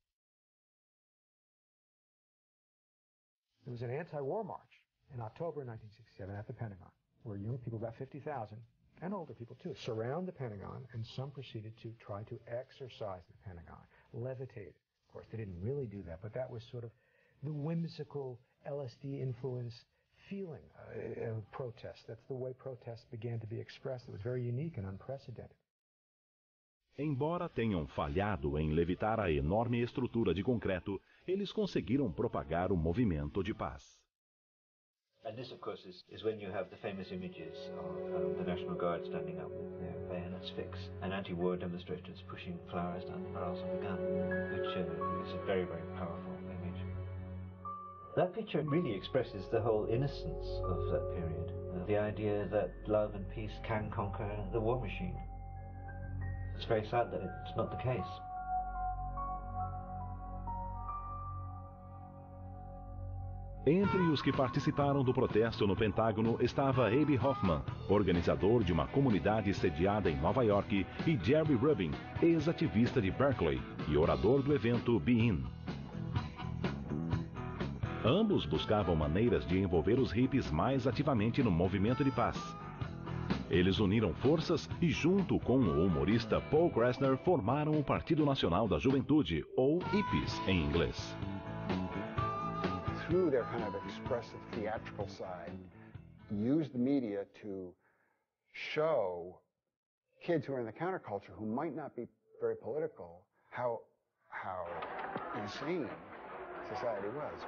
There was an anti-war march in October 1967 at the Pentagon, where young people, about 50,000, and older people too, surround the Pentagon, and some proceeded to try to exorcise the Pentagon, levitate it. Of course, they didn't really do that, but that was sort of the whimsical LSD-influenced feeling of protest. That's the way protests began to be expressed. It was very unique and unprecedented. Embora tenham falhado em levitar a enorme estrutura de concreto, eles conseguiram propagar o movimento de paz. And this, of course, is when you have the famous images of the National Guard standing up with their bayonets fixed and anti-war demonstrators pushing flowers down the barrels of the gun, which is a very, very powerful image. That picture really expresses the whole innocence of that period, the idea that love and peace can conquer the war machine. It's very sad that it's not the case. Entre os que participaram do protesto no Pentágono estava Abe Hoffman, organizador de uma comunidade sediada em Nova York, e Jerry Rubin, ex-ativista de Berkeley e orador do evento Be In. Ambos buscavam maneiras de envolver os hippies mais ativamente no movimento de paz. Eles uniram forças e, junto com o humorista Paul Krasner, formaram o Partido Nacional da Juventude, ou Hippies em inglês. Through their kind of expressive theatrical side, use the media to show kids who are in the counterculture who might not be very political how insane society was.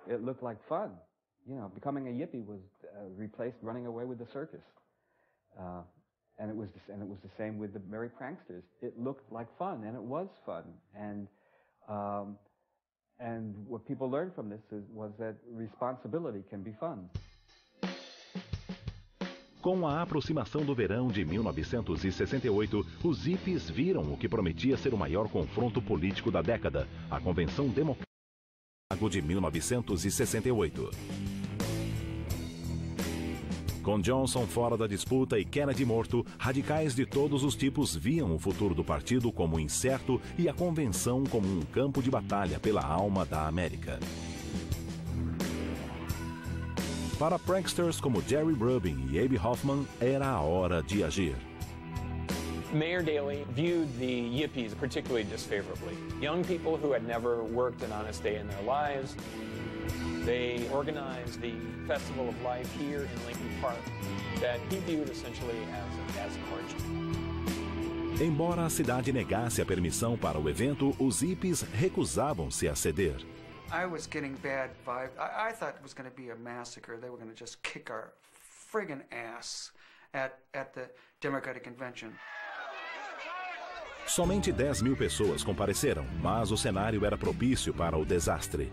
It looked like fun. You know, becoming a yippie was replaced running away with the circus. And it was the same with the Merry Pranksters. It looked like fun, and it was fun. And what people learned from this was that responsibility can be fun. Com a aproximação do verão de 1968, os hippies viram o que prometia ser o maior confronto político da década, a Convenção Democrática de 1968. Com Johnson fora da disputa e Kennedy morto, radicais de todos os tipos viam o futuro do partido como incerto e a convenção como um campo de batalha pela alma da América. Para pranksters como Jerry Rubin e Abe Hoffman, era a hora de agir. Mayor Daley viewed the Yippies particularly disfavorably. Young people who had never worked an honest day in their lives. They organized the Festival of Life here in Lincoln Park that he viewed essentially as an orgy. Embora a cidade negasse a permissão para o evento, os hippies recusavam-se a ceder. I was getting bad vibes. I thought it was going to be a massacre. They were going to just kick our friggin' ass at the Democratic Convention. Somente 10 mil pessoas compareceram, mas o cenário era propício para o desastre.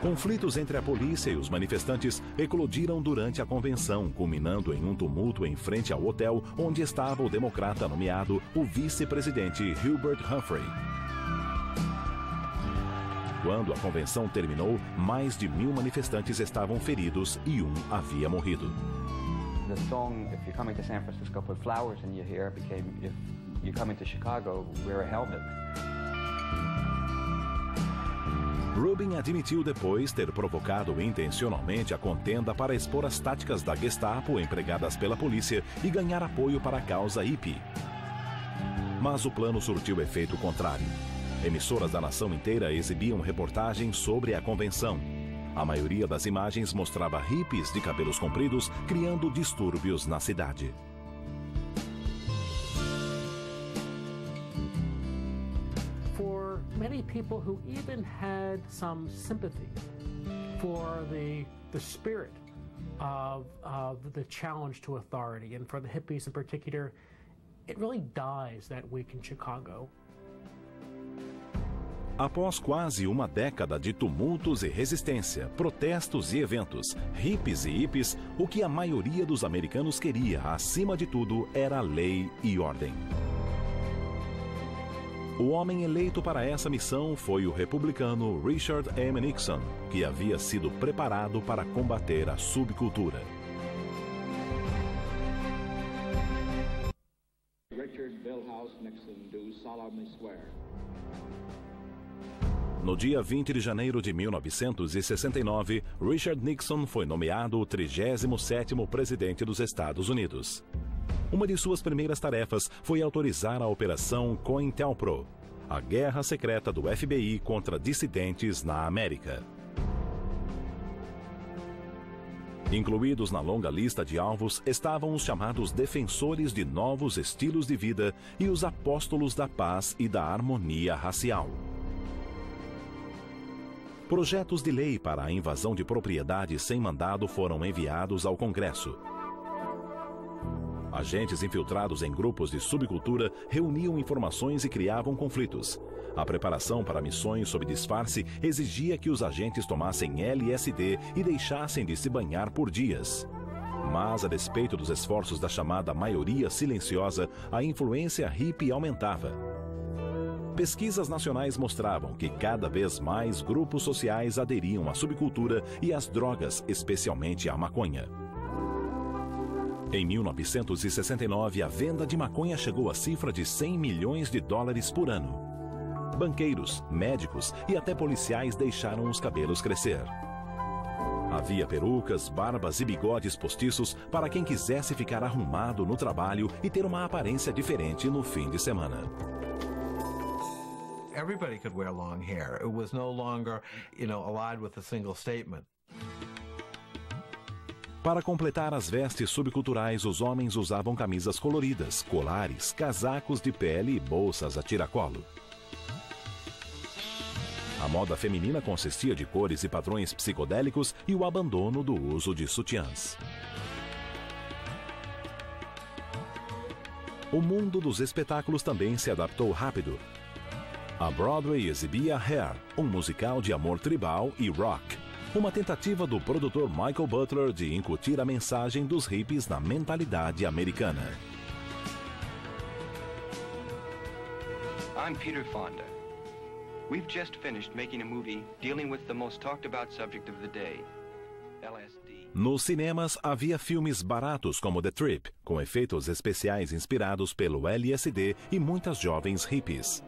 Conflitos entre a polícia e os manifestantes eclodiram durante a convenção, culminando em um tumulto em frente ao hotel onde estava o democrata nomeado, o vice-presidente Hubert Humphrey. Quando a convenção terminou, mais de 1000 manifestantes estavam feridos e um havia morrido. The song, If You're Coming to San Francisco, Put Flowers in Your Hair, became If You're Coming to Chicago, Wear a Helmet. Rubin admitiu depois ter provocado intencionalmente a contenda para expor as táticas da Gestapo empregadas pela polícia e ganhar apoio para a causa hippie. Mas o plano surtiu efeito contrário. Emissoras da nação inteira exibiam reportagens sobre a convenção. A maioria das imagens mostrava hippies de cabelos compridos criando distúrbios na cidade. For many people who even had some sympathy for the spirit of the challenge to authority, and for the hippies in particular, it really dies that week in Chicago. Após quase uma década de tumultos e resistência, protestos e eventos, hippies e hippies, o que a maioria dos americanos queria, acima de tudo, era lei e ordem. O homem eleito para essa missão foi o republicano Richard M. Nixon, que havia sido preparado para combater a subcultura. Richard Billhouse Nixon do solemnly swear. No dia 20 de janeiro de 1969, Richard Nixon foi nomeado o 37º presidente dos Estados Unidos. Uma de suas primeiras tarefas foi autorizar a Operação COINTELPRO, a guerra secreta do FBI contra dissidentes na América. Incluídos na longa lista de alvos estavam os chamados defensores de novos estilos de vida e os apóstolos da paz e da harmonia racial. Projetos de lei para a invasão de propriedade sem mandado foram enviados ao Congresso. Agentes infiltrados em grupos de subcultura reuniam informações e criavam conflitos. A preparação para missões sob disfarce exigia que os agentes tomassem LSD e deixassem de se banhar por dias. Mas, a despeito dos esforços da chamada maioria silenciosa, a influência hippie aumentava. Pesquisas nacionais mostravam que cada vez mais grupos sociais aderiam à subcultura e às drogas, especialmente à maconha. Em 1969, a venda de maconha chegou à cifra de 100 milhões de dólares por ano. Banqueiros, médicos e até policiais deixaram os cabelos crescer. Havia perucas, barbas e bigodes postiços para quem quisesse ficar arrumado no trabalho e ter uma aparência diferente no fim de semana. Everybody could wear long hair. It was no longer, allied with a single statement. Para completar as vestes subculturais, os homens usavam camisas coloridas, colares, casacos de pele e bolsas a tiracolo. A moda feminina consistia de cores e padrões psicodélicos e o abandono do uso de sutiãs. O mundo dos espetáculos também se adaptou rápido. A Broadway exibia Hair, um musical de amor tribal, e Rock, uma tentativa do produtor Michael Butler de incutir a mensagem dos hippies na mentalidade americana. I'm Peter Fonda. We've just finished making a movie dealing with the most talked about subject of the day, LSD. Nos cinemas havia filmes baratos como The Trip, com efeitos especiais inspirados pelo LSD e muitas jovens hippies.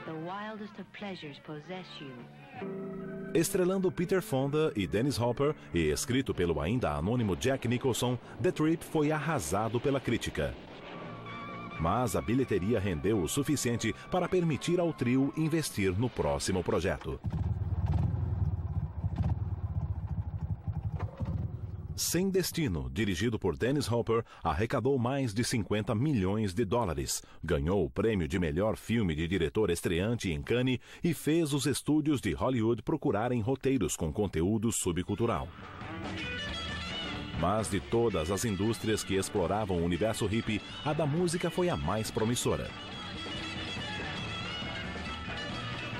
The wildest of pleasures possess you. Estrelando Peter Fonda e Dennis Hopper e escrito pelo ainda anônimo Jack Nicholson, The Trip foi arrasado pela crítica. Mas a bilheteria rendeu o suficiente para permitir ao trio investir no próximo projeto. Sem Destino, dirigido por Dennis Hopper, arrecadou mais de 50 milhões de dólares, ganhou o prêmio de melhor filme de diretor estreante em Cannes e fez os estúdios de Hollywood procurarem roteiros com conteúdo subcultural. Mas de todas as indústrias que exploravam o universo hippie, a da música foi a mais promissora.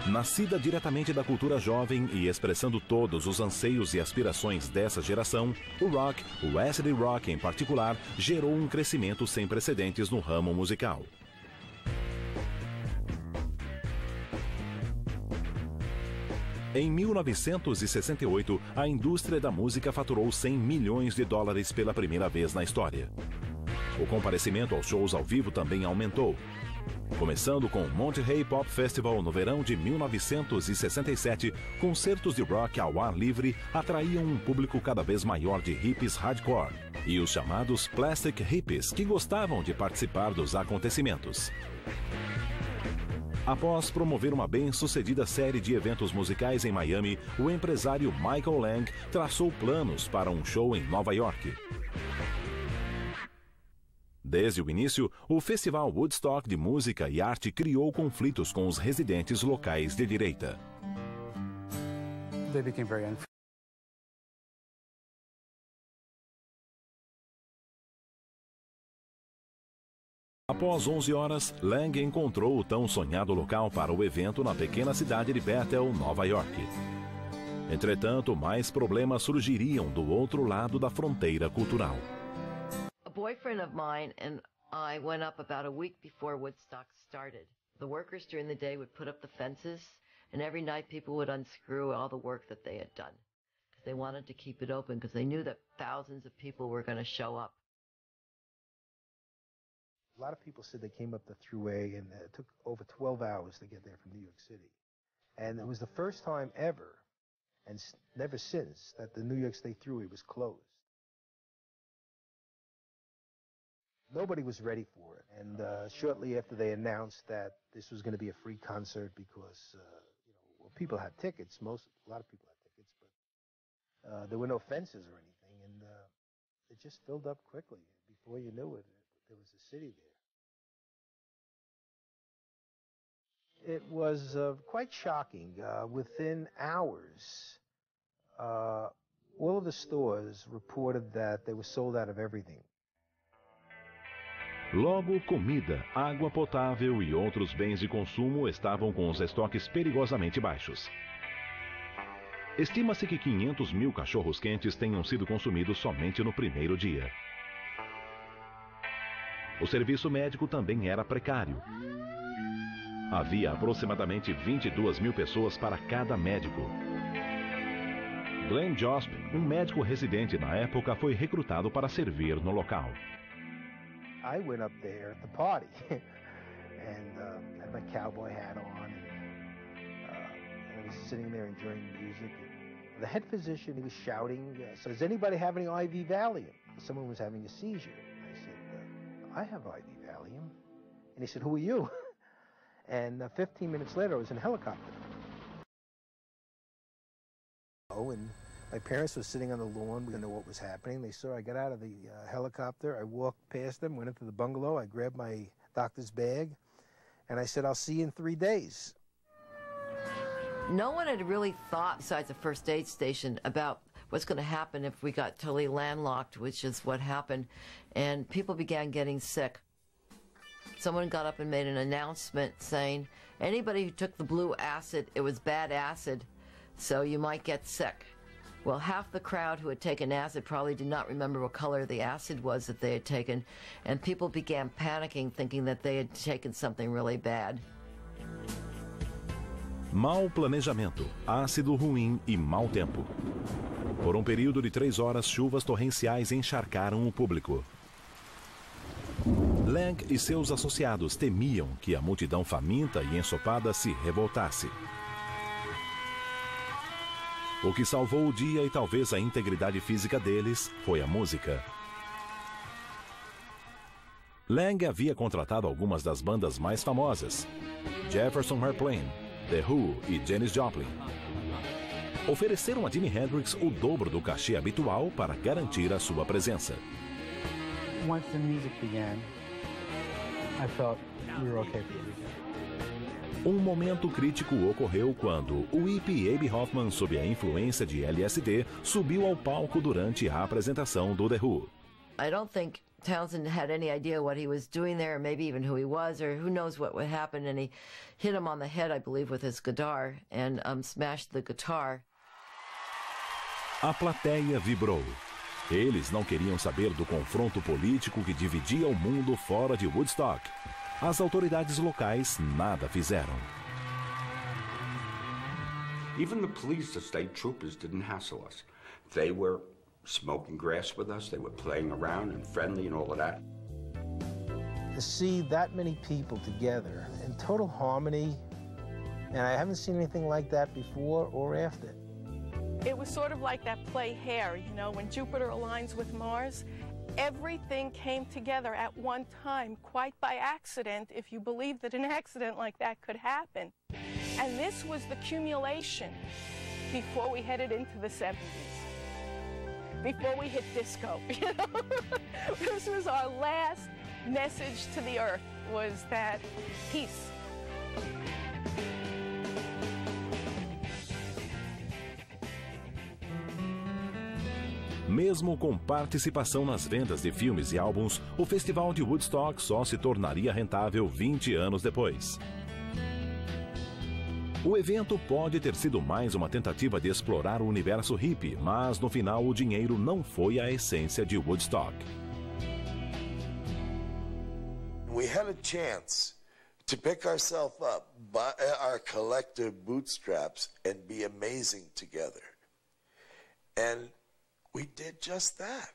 Nascida diretamente da cultura jovem e expressando todos os anseios e aspirações dessa geração, o rock, o acid rock em particular, gerou um crescimento sem precedentes no ramo musical. Em 1968, a indústria da música faturou 100 milhões de dólares pela primeira vez na história. O comparecimento aos shows ao vivo também aumentou. Começando com o Monterey Pop Festival no verão de 1967, concertos de rock ao ar livre atraíam um público cada vez maior de hippies hardcore e os chamados plastic hippies que gostavam de participar dos acontecimentos. Após promover uma bem-sucedida série de eventos musicais em Miami, o empresário Michael Lang traçou planos para um show em Nova York. Desde o início, o Festival Woodstock de Música e Arte criou conflitos com os residentes locais de direita. They became very unfair. Após 11 horas, Lang encontrou o tão sonhado local para o evento na pequena cidade de Bethel, Nova York. Entretanto, mais problemas surgiriam do outro lado da fronteira cultural. A boyfriend of mine and I went up about a week before Woodstock started. The workers during the day would put up the fences, and every night people would unscrew all the work that they had done. Because they wanted to keep it open because they knew that thousands of people were going to show up. A lot of people said they came up the thruway and it took over 12 hours to get there from New York City. And it was the first time ever, and never since, that the New York State Thruway was closed. Nobody was ready for it. And shortly after they announced that this was going to be a free concert because people had tickets, a lot of people had tickets, but there were no fences or anything, and it just filled up quickly. Before you knew it, there was a city there. It was quite shocking. Within hours, all of the stores reported that they were sold out of everything. Logo, comida, água potável e outros bens de consumo estavam com os estoques perigosamente baixos. Estima-se que 500 mil cachorros-quentes tenham sido consumidos somente no primeiro dia. O serviço médico também era precário. Havia aproximadamente 22 mil pessoas para cada médico. Glenn Josp, um médico residente na época, foi recrutado para servir no local. I went up there at the party and had my cowboy hat on and I was sitting there enjoying music. And the head physician, he was shouting, so does anybody have any IV Valium? Someone was having a seizure. I said, I have IV Valium. And he said, who are you? And 15 minutes later, I was in a helicopter. Oh, and my parents were sitting on the lawn. We didn't know what was happening. They saw I got out of the helicopter. I walked past them, went into the bungalow. I grabbed my doctor's bag, and I said, I'll see you in 3 days. No one had really thought, besides the first aid station, about what's going to happen if we got totally landlocked, which is what happened, and people began getting sick. Someone got up and made an announcement saying, anybody who took the blue acid, it was bad acid, so you might get sick. Well, half the crowd who had taken acid probably did not remember what color the acid was that they had taken, and people began panicking, thinking that they had taken something really bad. Mau planejamento, ácido ruim e mau tempo. Por um período de 3 horas, chuvas torrenciais encharcaram o público. Lang e seus associados temiam que a multidão faminta e ensopada se revoltasse. O que salvou o dia e talvez a integridade física deles foi a música. Lang havia contratado algumas das bandas mais famosas, Jefferson Airplane, The Who e Janis Joplin. Ofereceram a Jimi Hendrix o dobro do cachê habitual para garantir a sua presença. Once the music began, I felt we were okay for the weekend. Um momento crítico ocorreu quando o hippie Abe Hoffman, sob a influência de LSD, subiu ao palco durante a apresentação do The Who. I don't think Townsend had any idea what he was doing there, maybe even who he was, or who knows what would happen, and he hit him on the head, I believe, with his guitar, and smashed the guitar. A plateia vibrou. Eles não queriam saber do confronto político que dividia o mundo fora de Woodstock. As autoridades locais nada fizeram. Even the police, the state troopers, didn't hassle us. They were smoking grass with us, they were playing around and friendly and all of that. To see that many people together in total harmony, and I haven't seen anything like that before or after. It was sort of like that play Hair, you know, when Jupiter aligns with Mars. Everything came together at one time, quite by accident, if you believe that an accident like that could happen. And this was the accumulation before we headed into the 70s, before we hit disco, you know? This was our last message to the earth, was that peace. Mesmo com participação nas vendas de filmes e álbuns, o Festival de Woodstock só se tornaria rentável 20 anos depois. O evento pode ter sido mais uma tentativa de explorar o universo hippie, mas no final o dinheiro não foi a essência de Woodstock. We had a chance to pick ourselves up by our collective bootstraps and be amazing together. And we did just that.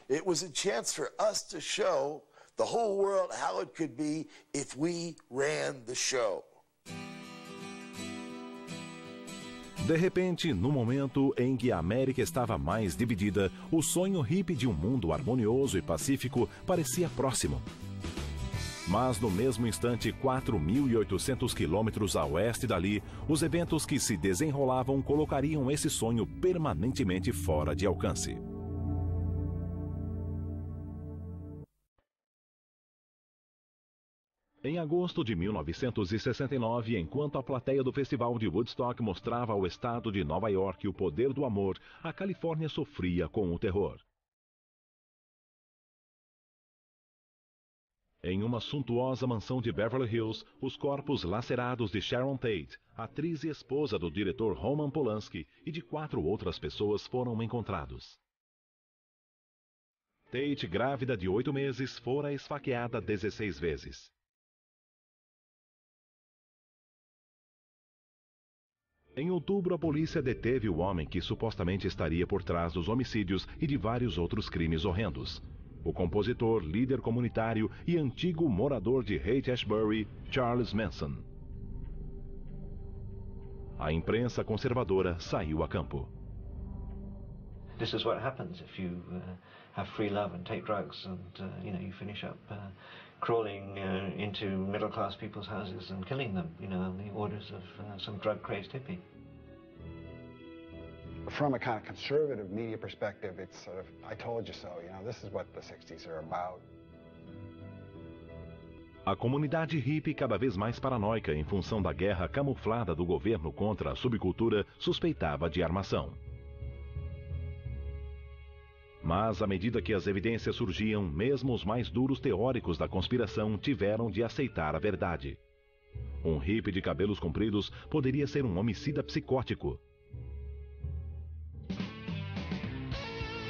It was a chance for us to show the whole world how it could be if we ran the show. De repente, no momento em que a América estava mais dividida, o sonho hippie de um mundo harmonioso e pacífico parecia próximo. Mas no mesmo instante, 4.800 quilômetros a oeste dali, os eventos que se desenrolavam colocariam esse sonho permanentemente fora de alcance. Em agosto de 1969, enquanto a plateia do Festival de Woodstock mostrava ao estado de Nova York o poder do amor, a Califórnia sofria com o terror. Em uma suntuosa mansão de Beverly Hills, os corpos lacerados de Sharon Tate, atriz e esposa do diretor Roman Polanski, e de 4 outras pessoas foram encontrados. Tate, grávida de 8 meses, fora esfaqueada 16 vezes. Em outubro, a polícia deteve o homem que supostamente estaria por trás dos homicídios e de vários outros crimes horrendos. O compositor, líder comunitário e antigo morador de Haight-Ashbury, Charles Manson. A imprensa conservadora saiu a campo. This is what happens if you have free love and take drugs, and you finish up crawling into middle-class people's houses and killing them, on the orders of some drug-crazed hippie. From a kind of conservative media perspective, it's sort of, I told you so, this is what the 60s are about. A comunidade hippie, cada vez mais paranoica em função da guerra camuflada do governo contra a subcultura, suspeitava de armação. Mas, à medida que as evidências surgiam, mesmo os mais duros teóricos da conspiração tiveram de aceitar a verdade. Um hippie de cabelos compridos poderia ser um homicida psicótico.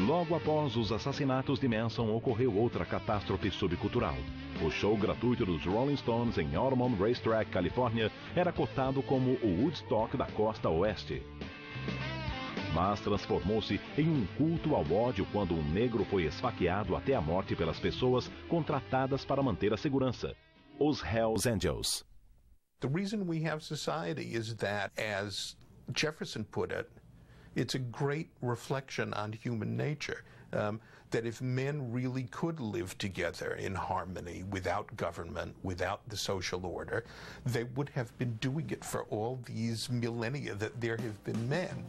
Logo após os assassinatos de Manson, ocorreu outra catástrofe subcultural. O show gratuito dos Rolling Stones em Altamont Racetrack, Califórnia, era cotado como o Woodstock da costa oeste. Mas transformou-se em um culto ao ódio quando um negro foi esfaqueado até a morte pelas pessoas contratadas para manter a segurança, os Hells Angels. The reason we have society is that, as Jefferson put it, it's a great reflection on human nature, that if men really could live together in harmony without government, without the social order, they would have been doing it for all these millennia that there have been men.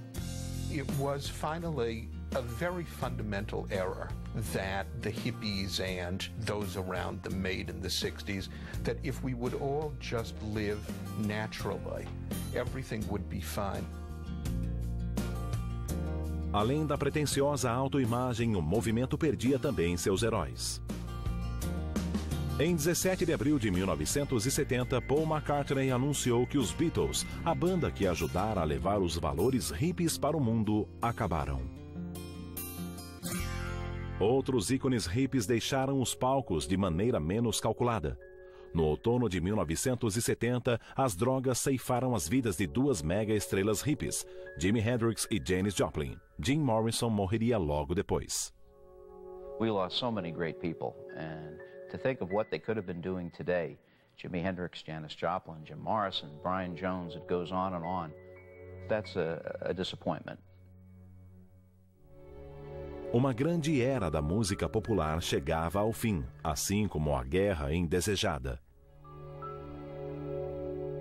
It was finally a very fundamental error that the hippies and those around them made in the 60s, that if we would all just live naturally, everything would be fine. Além da pretensiosa autoimagem, o movimento perdia também seus heróis. Em 17 de abril de 1970, Paul McCartney anunciou que os Beatles, a banda que ajudara a levar os valores hippies para o mundo, acabaram. Outros ícones hippies deixaram os palcos de maneira menos calculada. No outono de 1970, as drogas ceifaram as vidas de duas mega-estrelas hippies, Jimi Hendrix e Janis Joplin. Jim Morrison morreria logo depois. We lost so many great people, and to think of what they could have been doing today, Jimi Hendrix, Janis Joplin, Jim Morrison, Brian Jones, it goes on and on. That's a disappointment. Uma grande era da música popular chegava ao fim, assim como a guerra indesejada.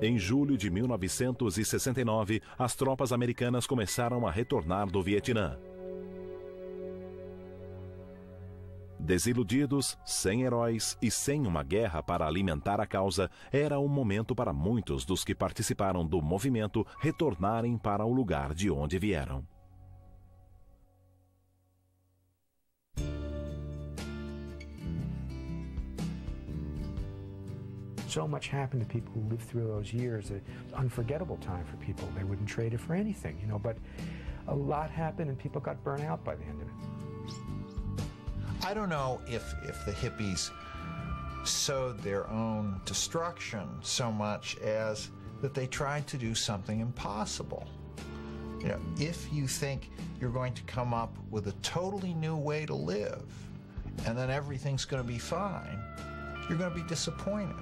Em julho de 1969, as tropas americanas começaram a retornar do Vietnã. Desiludidos, sem heróis e sem uma guerra para alimentar a causa, era o momento para muitos dos que participaram do movimento retornarem para o lugar de onde vieram. So much happened to people who lived through those years. An unforgettable time for people. They wouldn't trade it for anything, but a lot happened and people got burnt out by the end of it. I don't know if the hippies sowed their own destruction so much as that they tried to do something impossible. If you think you're going to come up with a totally new way to live and then everything's going to be fine, you're going to be disappointed.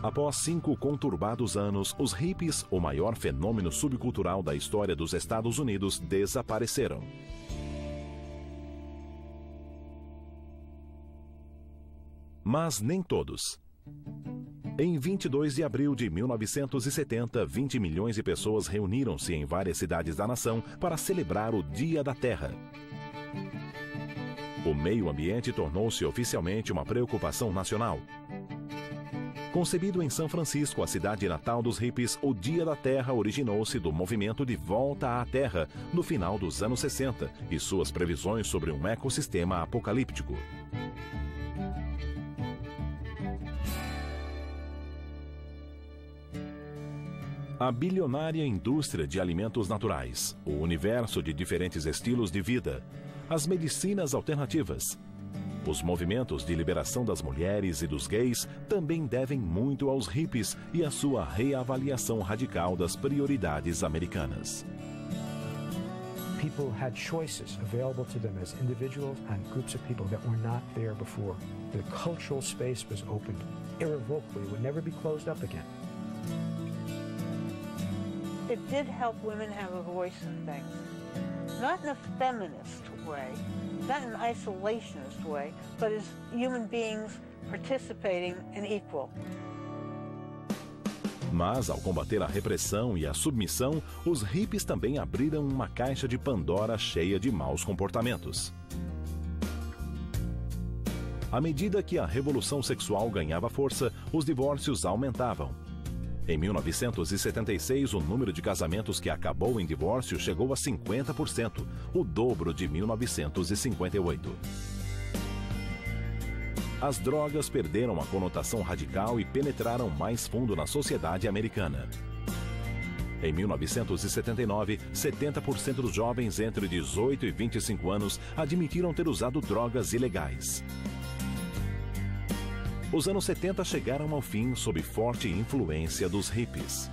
Após 5 conturbados anos, os hippies, o maior fenômeno subcultural da história dos Estados Unidos, desapareceram. Mas nem todos. Em 22 de abril de 1970, 20 milhões de pessoas reuniram-se em várias cidades da nação para celebrar o Dia da Terra. O meio ambiente tornou-se oficialmente uma preocupação nacional. Concebido em São Francisco, a cidade natal dos hippies, o Dia da Terra originou-se do movimento de volta à Terra, no final dos anos 60, e suas previsões sobre um ecossistema apocalíptico. A bilionária indústria de alimentos naturais, o universo de diferentes estilos de vida, as medicinas alternativas. Os movimentos de liberação das mulheres e dos gays também devem muito aos hippies e à sua reavaliação radical das prioridades americanas. People had choices available to them as individuals and groups of people that were not there before. The cultural space was opened irrevocably, would never be closed up again. It did help women have a voice in things. Not in a feminist way, not in an isolationist way, but as human beings participating and equal. Mas, ao combater a repressão e a submissão, os hippies também abriram uma caixa de Pandora cheia de maus comportamentos. À medida que a revolução sexual ganhava força, os divórcios aumentavam. Em 1976, o número de casamentos que acabou em divórcio chegou a 50%, o dobro de 1958. As drogas perderam a conotação radical e penetraram mais fundo na sociedade americana. Em 1979, 70% dos jovens entre 18 e 25 anos admitiram ter usado drogas ilegais. Os anos 70 chegaram ao fim sob forte influência dos hippies.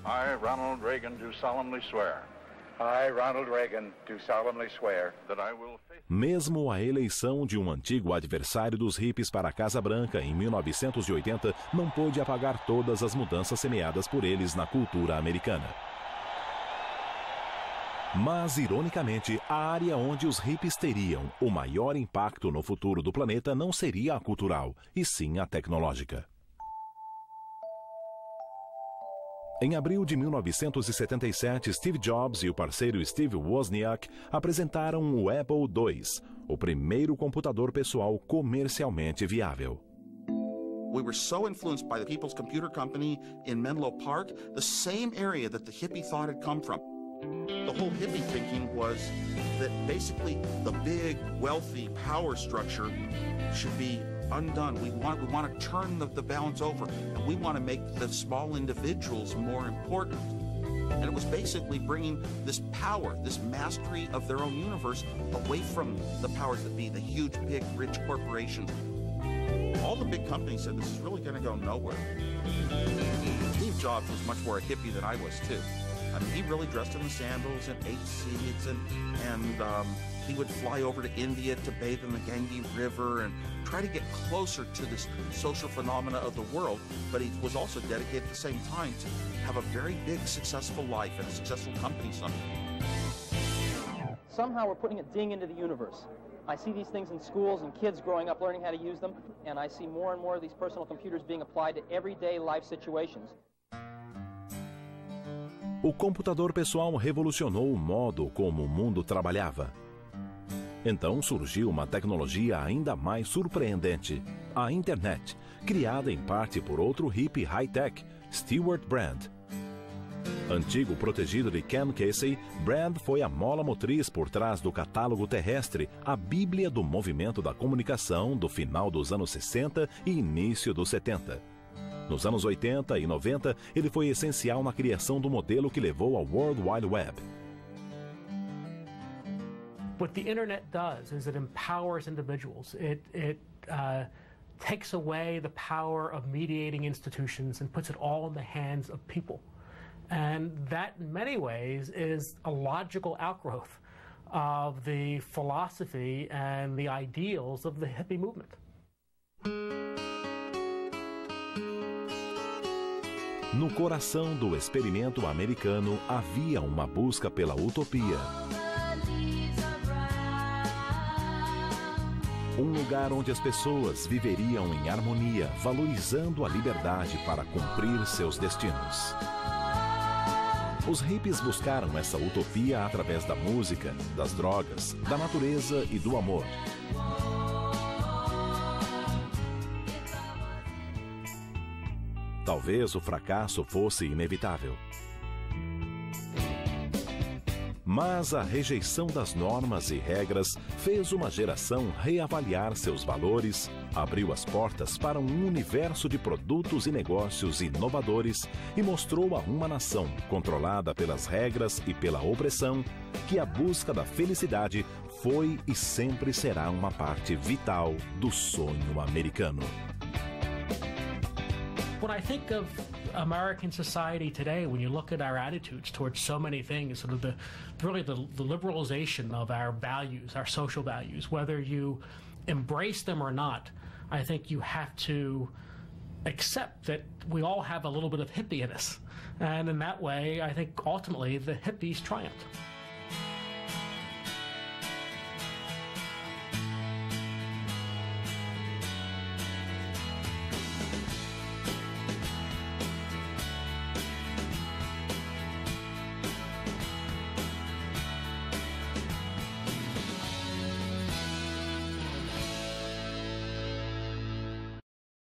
I, Ronald Reagan, do solemnly swear. I, Ronald Reagan, do solemnly swear that I will... Mesmo a eleição de um antigo adversário dos hippies para a Casa Branca em 1980 não pôde apagar todas as mudanças semeadas por eles na cultura americana. Mas, ironicamente, a área onde os hippies teriam o maior impacto no futuro do planeta não seria a cultural, e sim a tecnológica. Em abril de 1977, Steve Jobs e o parceiro Steve Wozniak apresentaram o Apple II, o primeiro computador pessoal comercialmente viável. We were so influenced by the People's Computer Company in Menlo Park, the same area that the hippie thought had come from. The whole hippie thinking was that basically the big, wealthy power structure should be undone. We want to turn the balance over, and we want to make the small individuals more important. And it was basically bringing this power, this mastery of their own universe away from the powers that be, the huge, big, rich corporations. All the big companies said this is really going to go nowhere. Steve Jobs was much more a hippie than I was too. I mean, he really dressed in the sandals and ate seeds, and he would fly over to India to bathe in the Ganges River and try to get closer to this social phenomena of the world, but he was also dedicated at the same time to have a very big, successful life and a successful company someday. Somehow we're putting a ding into the universe. I see these things in schools and kids growing up learning how to use them, and I see more and more of these personal computers being applied to everyday life situations. O computador pessoal revolucionou o modo como o mundo trabalhava. Então surgiu uma tecnologia ainda mais surpreendente, a internet, criada em parte por outro hippie high-tech, Stewart Brand. Antigo protegido de Ken Casey, Brand foi a mola motriz por trás do catálogo terrestre, a bíblia do movimento da comunicação do final dos anos 60 e início dos 70. Nos anos 80 e 90, ele foi essencial na criação do modelo que levou ao World Wide Web. What the internet does is it empowers individuals. It takes away the power of mediating institutions and puts it all in the hands of people. And that, in many ways, is a logical outgrowth of the philosophy and the ideals of the hippie movement. No coração do experimento americano havia uma busca pela utopia. Um lugar onde as pessoas viveriam em harmonia, valorizando a liberdade para cumprir seus destinos. Os hippies buscaram essa utopia através da música, das drogas, da natureza e do amor. Talvez o fracasso fosse inevitável. Mas a rejeição das normas e regras fez uma geração reavaliar seus valores, abriu as portas para um universo de produtos e negócios inovadores e mostrou a uma nação controlada pelas regras e pela opressão que a busca da felicidade foi e sempre será uma parte vital do sonho americano. When I think of American society today, when you look at our attitudes towards so many things, sort of the liberalization of our values, our social values, whether you embrace them or not, I think you have to accept that we all have a little bit of hippie in us. And in that way, I think ultimately the hippies triumphed.